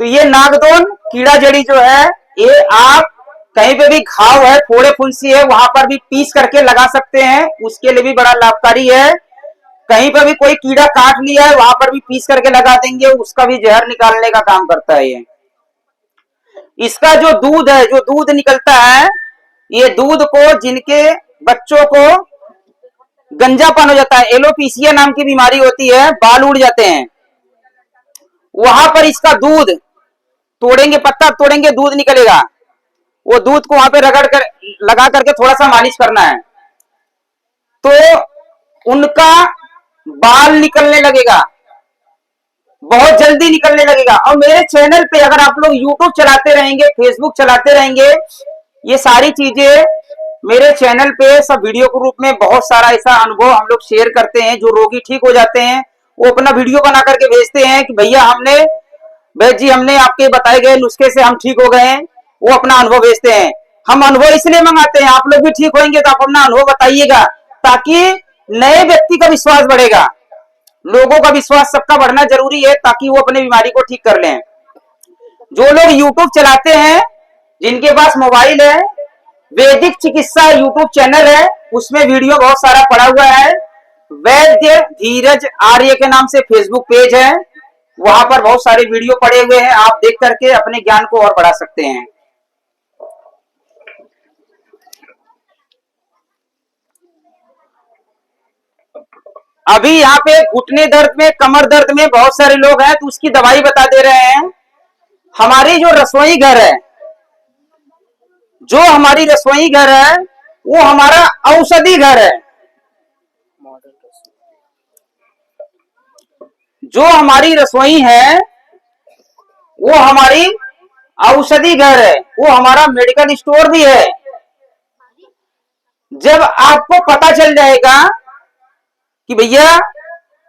तो ये नागदोन कीड़ा जड़ी जो है, ये आप कहीं पे भी घाव है, फोड़े फुंसी है, वहां पर भी पीस करके लगा सकते हैं, उसके लिए भी बड़ा लाभकारी है। कहीं पर भी कोई कीड़ा काट लिया है, वहां पर भी पीस करके लगा देंगे, उसका भी जहर निकालने का काम करता है ये। इसका जो दूध है, जो दूध निकलता है, ये दूध को जिनके बच्चों को गंजापन हो जाता है, एलोपीसिया नाम की बीमारी होती है, बाल उड़ जाते हैं, वहां पर इसका दूध तोड़ेंगे, पत्ता तोड़ेंगे, दूध निकलेगा। वो दूध को वहां पे रगड़ कर लगा करके थोड़ा सा मालिश करना है, तो उनका बाल निकलने लगेगा, बहुत जल्दी निकलने लगेगा। और मेरे चैनल पे अगर आप लोग यूट्यूब चलाते रहेंगे, फेसबुक चलाते रहेंगे, ये सारी चीजें मेरे चैनल पे सब वीडियो के रूप में बहुत सारा ऐसा अनुभव हम लोग शेयर करते हैं। जो रोगी ठीक हो जाते हैं, वो अपना वीडियो बना करके भेजते हैं कि भैया वैद्य जी हमने आपके बताए गए नुस्खे से हम ठीक हो गए हैं। वो अपना अनुभव भेजते हैं। हम अनुभव इसलिए मंगाते हैं, आप लोग भी ठीक होंगे तो आप अपना अनुभव बताइएगा, ताकि नए व्यक्ति का विश्वास बढ़ेगा। लोगों का विश्वास सबका बढ़ना जरूरी है, ताकि वो अपने बीमारी को ठीक कर लें। जो लोग यूट्यूब चलाते हैं, जिनके पास मोबाइल है, वैदिक चिकित्सा यूट्यूब चैनल है, उसमें वीडियो बहुत सारा पड़ा हुआ है। वैद्य धीरज आर्य के नाम से फेसबुक पेज है, वहां पर बहुत सारे वीडियो पड़े हुए हैं। आप देख करके अपने ज्ञान को और बढ़ा सकते हैं। अभी यहाँ पे घुटने दर्द में, कमर दर्द में बहुत सारे लोग हैं, तो उसकी दवाई बता दे रहे हैं। हमारी जो रसोई घर है, जो हमारी रसोई घर है, वो हमारा औषधि घर है। जो हमारी रसोई है, वो हमारी औषधि घर है, वो हमारा मेडिकल स्टोर भी है। जब आपको पता चल जाएगा कि भैया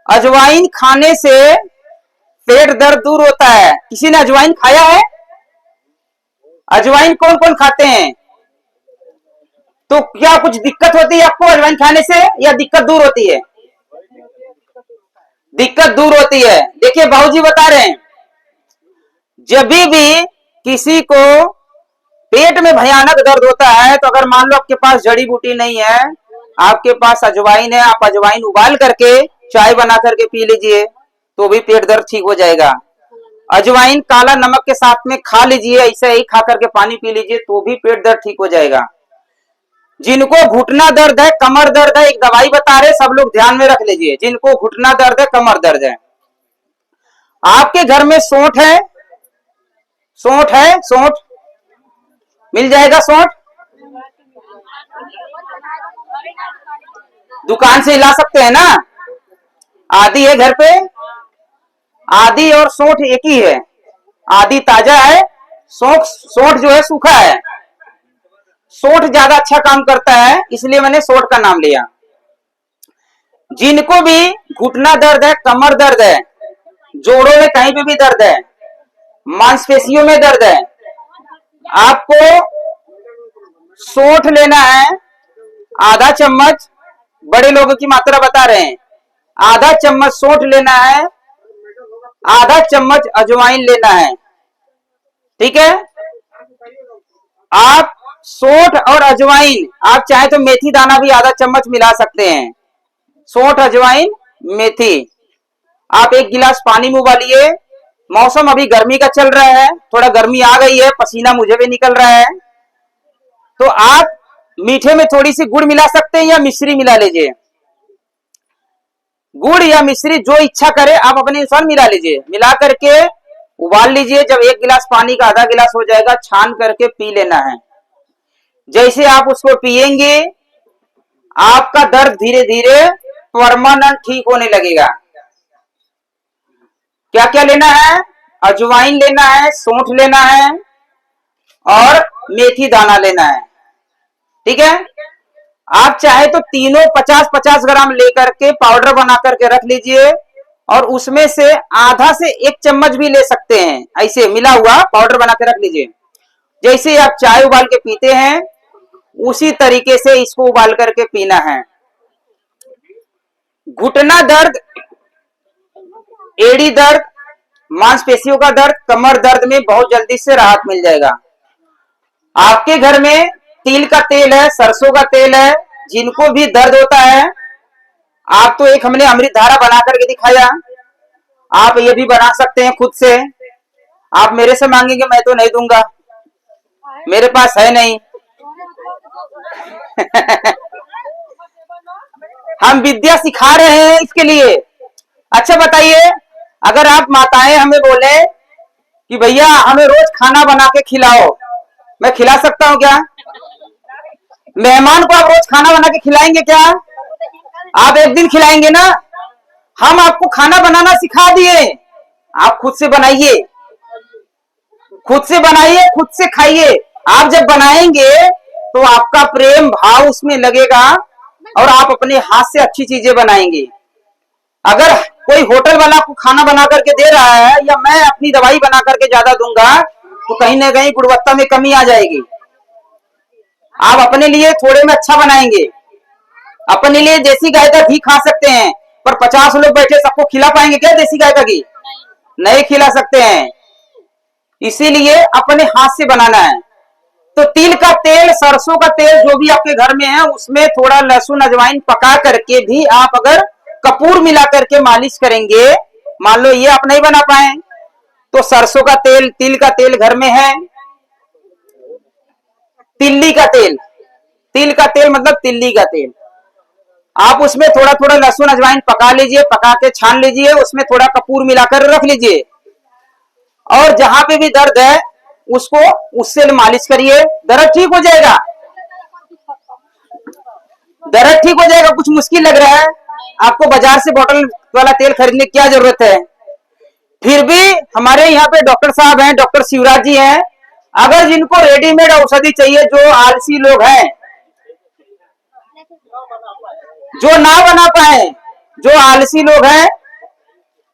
अजवाइन खाने से पेट दर्द दूर होता है। किसी ने अजवाइन खाया है? अजवाइन कौन कौन खाते हैं? तो क्या कुछ दिक्कत होती है आपको अजवाइन खाने से, या दिक्कत दूर होती है? दिक्कत दूर होती है। देखिए बाबूजी बता रहे हैं, जब भी किसी को पेट में भयानक दर्द होता है, तो अगर मान लो आपके पास जड़ी बूटी नहीं है, आपके पास अजवाइन है, आप अजवाइन उबाल करके चाय बना करके पी लीजिए, तो भी पेट दर्द ठीक हो जाएगा। अजवाइन काला नमक के साथ में खा लीजिए, ऐसे ही खा करके पानी पी लीजिए, तो भी पेट दर्द ठीक हो जाएगा। जिनको घुटना दर्द है, कमर दर्द है, एक दवाई बता रहे, सब लोग ध्यान में रख लीजिए। जिनको घुटना दर्द है, कमर दर्द है, आपके घर में सौंठ है? सौंठ है? सौंठ मिल जाएगा। सौंठ दुकान से ला सकते हैं ना? आदि है घर पे? आदी और सोंठ एक ही है। आदी ताजा है, सोंठ सोंठ जो है सूखा है। सोंठ ज्यादा अच्छा काम करता है, इसलिए मैंने सोंठ का नाम लिया। जिनको भी घुटना दर्द है, कमर दर्द है, जोड़ों में कहीं पे भी दर्द है, मांसपेशियों में दर्द है, आपको सोंठ लेना है। आधा चम्मच, बड़े लोगों की मात्रा बता रहे हैं, आधा चम्मच सोंठ लेना है, आधा चम्मच अजवाइन लेना है। ठीक है, आप सोंठ और अजवाइन, आप चाहे तो मेथी दाना भी आधा चम्मच मिला सकते हैं। सोंठ, अजवाइन, मेथी, आप एक गिलास पानी में उबालिए। मौसम अभी गर्मी का चल रहा है, थोड़ा गर्मी आ गई है, पसीना मुझे भी निकल रहा है, तो आप मीठे में थोड़ी सी गुड़ मिला सकते हैं या मिश्री मिला लीजिए। गुड़ या मिश्री जो इच्छा करे आप अपने अनुसार मिला लीजिए। मिला करके उबाल लीजिए। जब एक गिलास पानी का आधा गिलास हो जाएगा, छान करके पी लेना है। जैसे आप उसको पिएंगे, आपका दर्द धीरे धीरे परमानेंट ठीक होने लगेगा। क्या क्या लेना है? अजवाइन लेना है, सौंठ लेना है और मेथी दाना लेना है। ठीक है, आप चाहे तो तीनों 50-50 ग्राम लेकर के पाउडर बना करके रख लीजिए और उसमें से आधा से 1 चम्मच भी ले सकते हैं। ऐसे मिला हुआ पाउडर बना के रख लीजिए। जैसे आप चाय उबाल के पीते हैं, उसी तरीके से इसको उबाल करके पीना है। घुटना दर्द, एड़ी दर्द, मांसपेशियों का दर्द, कमर दर्द में बहुत जल्दी से राहत मिल जाएगा। आपके घर में तिल का तेल है, सरसों का तेल है, जिनको भी दर्द होता है, आप तो एक हमने अमृत धारा बना करके दिखाया, आप ये भी बना सकते हैं खुद से। आप मेरे से मांगेंगे, मैं तो नहीं दूंगा, मेरे पास है नहीं। हम विद्या सिखा रहे हैं इसके लिए। अच्छा बताइए, अगर आप माताएं हमें बोले कि भैया हमें रोज खाना बना के खिलाओ, मैं खिला सकता हूं क्या? मेहमान को आप रोज खाना बना के खिलाएंगे क्या? आप एक दिन खिलाएंगे ना। हम आपको खाना बनाना सिखा दिए, आप खुद से बनाइए, खुद से बनाइए, खुद से खाइए। आप जब बनाएंगे तो आपका प्रेम भाव उसमें लगेगा और आप अपने हाथ से अच्छी चीजें बनाएंगे। अगर कोई होटल वाला आपको खाना बना करके दे रहा है या मैं अपनी दवाई बना करके ज्यादा दूंगा, तो कहीं ना कहीं गुणवत्ता में कमी आ जाएगी। आप अपने लिए थोड़े में अच्छा बनाएंगे। अपने लिए देसी गाय का घी खा सकते हैं, पर 50 लोग बैठे सबको खिला पाएंगे क्या देसी गाय का घी? नहीं खिला सकते हैं। इसीलिए अपने हाथ से बनाना है। तो तिल का तेल, सरसों का तेल जो भी आपके घर में है, उसमें थोड़ा लहसुन अजवाइन पका करके भी आप अगर कपूर मिला करके मालिश करेंगे, मान लो ये आप नहीं बना पाए तो सरसों का तेल, तिल का तेल घर में है, तिल्ली का तेल, तिल का तेल मतलब तिल्ली का तेल, आप उसमें थोड़ा थोड़ा लहसुन अजवाइन पका लीजिए, पका के छान लीजिए, उसमें थोड़ा कपूर मिलाकर रख लीजिए और जहां पे भी दर्द है उसको उससे मालिश करिए, दर्द ठीक हो जाएगा। दर्द ठीक हो जाएगा। कुछ मुश्किल लग रहा है आपको? बाजार से बोतल वाला तेल खरीदने की क्या जरूरत है? फिर भी हमारे यहाँ पे डॉक्टर साहब हैं, डॉक्टर शिवराज जी हैं, अगर जिनको रेडीमेड औषधि चाहिए, जो आलसी लोग हैं, जो ना बना पाए, जो आलसी लोग हैं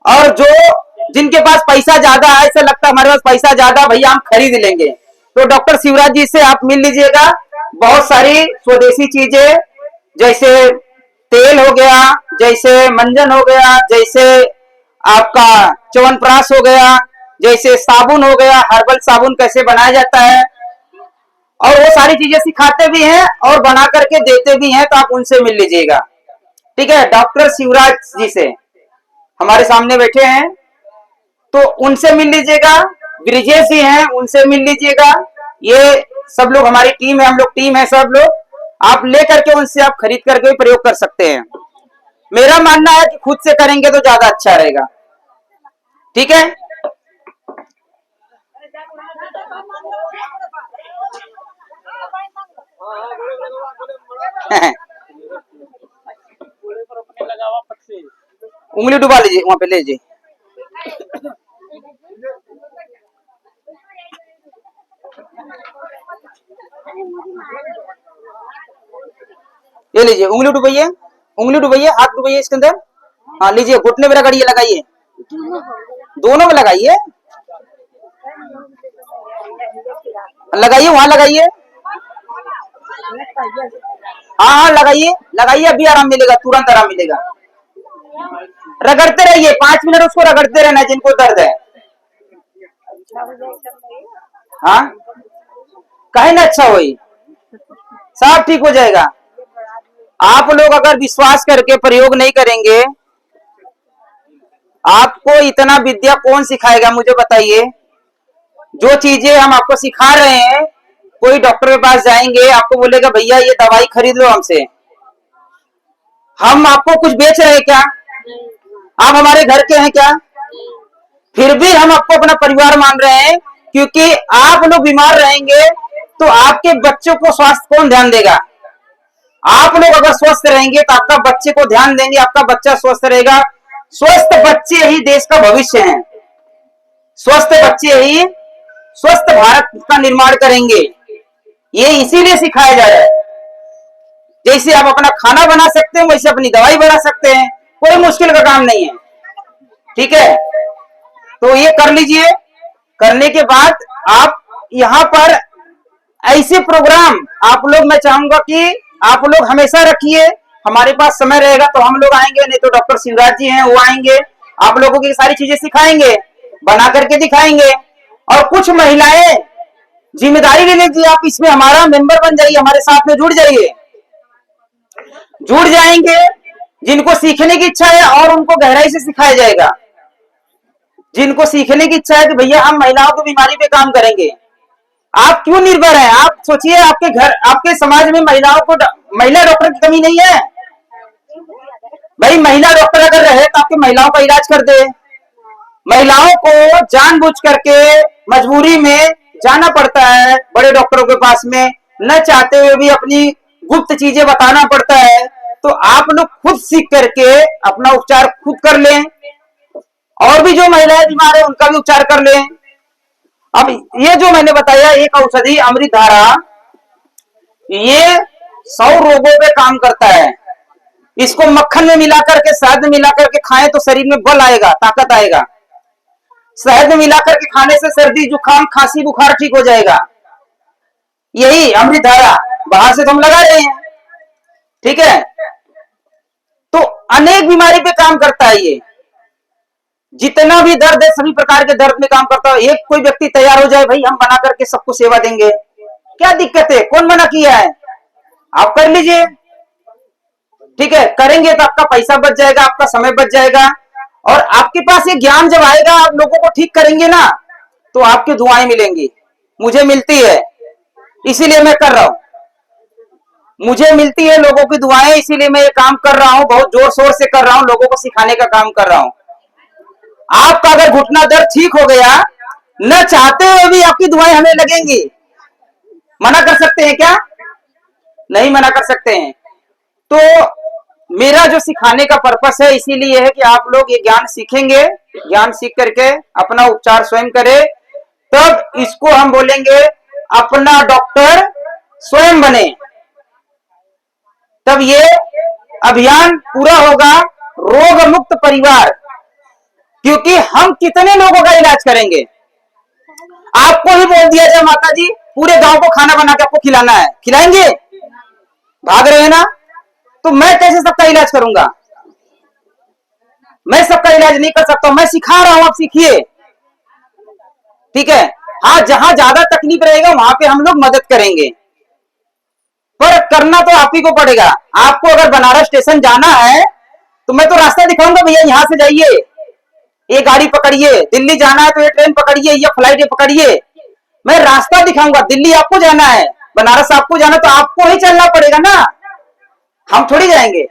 और जो जिनके पास पैसा ज्यादा है, ऐसा लगता है हमारे पास पैसा ज्यादा, भैया हम खरीद लेंगे, तो डॉक्टर शिवराज जी से आप मिल लीजिएगा। बहुत सारी स्वदेशी चीजें, जैसे तेल हो गया, जैसे मंजन हो गया, जैसे आपका च्यवनप्राश हो गया, जैसे साबुन हो गया, हर्बल साबुन कैसे बनाया जाता है, और वो सारी चीजें सिखाते भी हैं और बना करके देते भी हैं, तो आप उनसे मिल लीजिएगा। ठीक है, डॉक्टर शिवराज जी से हमारे सामने बैठे हैं, तो उनसे मिल लीजिएगा। ब्रिजेश जी हैं, उनसे मिल लीजिएगा। ये सब लोग हमारी टीम है, हम लोग टीम है, सब लोग आप ले करके उनसे आप खरीद करके भी प्रयोग कर सकते हैं। मेरा मानना है कि खुद से करेंगे तो ज्यादा अच्छा रहेगा। ठीक है, लगा हुआ पट से उंगली डुबा लीजिए, वहां पे ले लीजिए। ये लीजिए, उंगली डुबाइए, उंगली डुबाइए, हाथ डुबाइए इसके अंदर। हाँ लीजिए, घुटने में रगड़िए, लगाइए, दोनों में लगाइए, लगाइए, वहां लगाइए। हाँ हाँ लगाइए, लगाइए, अभी आराम मिलेगा, तुरंत आराम मिलेगा। रगड़ते रहिए, 5 मिनट उसको रगड़ते रहना जिनको दर्द है। हाँ कहे ना अच्छा होई, सब ठीक हो जाएगा। आप लोग अगर विश्वास करके प्रयोग नहीं करेंगे, आपको इतना विद्या कौन सिखाएगा मुझे बताइए। जो चीजें हम आपको सिखा रहे हैं, कोई डॉक्टर के पास जाएंगे, आपको बोलेगा भैया ये दवाई खरीद लो हमसे। हम आपको कुछ बेच रहे हैं क्या? आप हमारे घर के हैं क्या? फिर भी हम आपको अपना परिवार मान रहे हैं, क्योंकि आप लोग बीमार रहेंगे तो आपके बच्चों को स्वास्थ्य कौन ध्यान देगा? आप लोग अगर स्वस्थ रहेंगे तो आपका बच्चे को ध्यान देंगे, आपका बच्चा स्वस्थ रहेगा। स्वस्थ बच्चे ही देश का भविष्य हैं। स्वस्थ बच्चे ही स्वस्थ भारत का निर्माण करेंगे। ये इसीलिए सिखाया जा रहा है। जैसे आप अपना खाना बना सकते हैं, वैसे अपनी दवाई बना सकते हैं, कोई मुश्किल का काम नहीं है। ठीक है, तो ये कर लीजिए। करने के बाद आप यहाँ पर ऐसे प्रोग्राम आप लोग, मैं चाहूंगा कि आप लोग हमेशा रखिए। हमारे पास समय रहेगा तो हम लोग आएंगे, नहीं तो डॉक्टर शिवराज जी हैं वो आएंगे, आप लोगों की सारी चीजें सिखाएंगे, बना करके दिखाएंगे। और कुछ महिलाएं जिम्मेदारी ले लीजिए, आप इसमें हमारा मेंबर बन जाइए, हमारे साथ में जुड़ जाइए, जुड़ जाएंगे। जिनको सीखने की इच्छा है और उनको गहराई से सिखाया जाएगा। जिनको सीखने की इच्छा है कि भैया हम महिलाओं की बीमारी पे काम करेंगे, आप क्यों निर्भर हैं? आप सोचिए, आपके घर, आपके समाज में महिलाओं को, महिला डॉक्टर की कमी नहीं है भाई। महिला डॉक्टर अगर रहे तो आपके महिलाओं का इलाज कर दे। महिलाओं को जानबूझ करके मजबूरी में जाना पड़ता है बड़े डॉक्टरों के पास में, न चाहते हुए भी अपनी गुप्त चीजें बताना पड़ता है। तो आप लोग खुद सीख करके अपना उपचार खुद कर लें, और भी जो महिलाएं बीमार है उनका भी उपचार कर लें। अब ये जो मैंने बताया एक औषधि अमृत धारा, ये 100 रोगों पे काम करता है। इसको मक्खन में मिलाकर के, शहद में मिलाकर के खाएं तो शरीर में बल आएगा, ताकत आएगा। शहद में मिलाकर के खाने से सर्दी जुकाम खांसी बुखार ठीक हो जाएगा। यही अमृत धारा बाहर से तो हम लगा रहे हैं, ठीक है। तो अनेक बीमारी पे काम करता है ये। जितना भी दर्द है सभी प्रकार के दर्द में काम करता है। एक कोई व्यक्ति तैयार हो जाए, भाई हम बना करके सबको सेवा देंगे, क्या दिक्कत है? कौन मना किया है? आप कर लीजिए, ठीक है। करेंगे तो आपका पैसा बच जाएगा, आपका समय बच जाएगा, और आपके पास ये ज्ञान जब आएगा, आप लोगों को ठीक करेंगे ना, तो आपकी दुआएं मिलेंगी। मुझे मिलती है, इसीलिए मैं कर रहा हूं। मुझे मिलती है लोगों की दुआएं, इसीलिए मैं ये काम कर रहा हूं, बहुत जोर शोर से कर रहा हूं, लोगों को सिखाने का काम कर रहा हूं। आपका अगर घुटना दर्द ठीक हो गया, न चाहते हुए भी आपकी दुआएं हमें लगेंगी। मना कर सकते हैं क्या? नहीं मना कर सकते हैं। तो मेरा जो सिखाने का पर्पस है इसीलिए है कि आप लोग ये ज्ञान सीखेंगे, ज्ञान सीख करके अपना उपचार स्वयं करें, तब इसको हम बोलेंगे अपना डॉक्टर स्वयं बने। तब ये अभियान पूरा होगा, रोग मुक्त परिवार। क्योंकि हम कितने लोगों का इलाज करेंगे? आपको ही बोल दिया जाए माता जी पूरे गांव को खाना बना के आपको खिलाना है, खिलाएंगे? भाग रहे हैं ना। तो मैं कैसे सबका इलाज करूंगा? मैं सबका इलाज नहीं कर सकता, मैं सिखा रहा हूं, आप सीखिए, ठीक है। हाँ, जहां ज्यादा तकलीफ रहेगा वहां पे हम लोग मदद करेंगे, पर करना तो आप ही को पड़ेगा। आपको अगर बनारस स्टेशन जाना है तो मैं तो रास्ता दिखाऊंगा, भैया यहां से जाइए, ये गाड़ी पकड़िए। दिल्ली जाना है तो ये ट्रेन पकड़िए, ये फ्लाइट पकड़िए, मैं रास्ता दिखाऊंगा। दिल्ली आपको जाना है, बनारस आपको जाना, तो आपको ही चलना पड़ेगा ना, हम थोड़ी जाएंगे।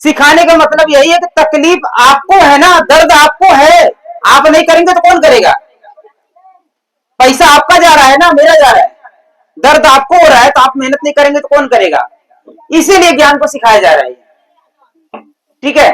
सिखाने का मतलब यही है कि तकलीफ आपको है ना, दर्द आपको है, आप नहीं करेंगे तो कौन करेगा? पैसा आपका जा रहा है ना, मेरा जा रहा है। दर्द आपको हो रहा है तो आप मेहनत नहीं करेंगे तो कौन करेगा? इसीलिए ज्ञान को सिखाया जा रहा है, ठीक है।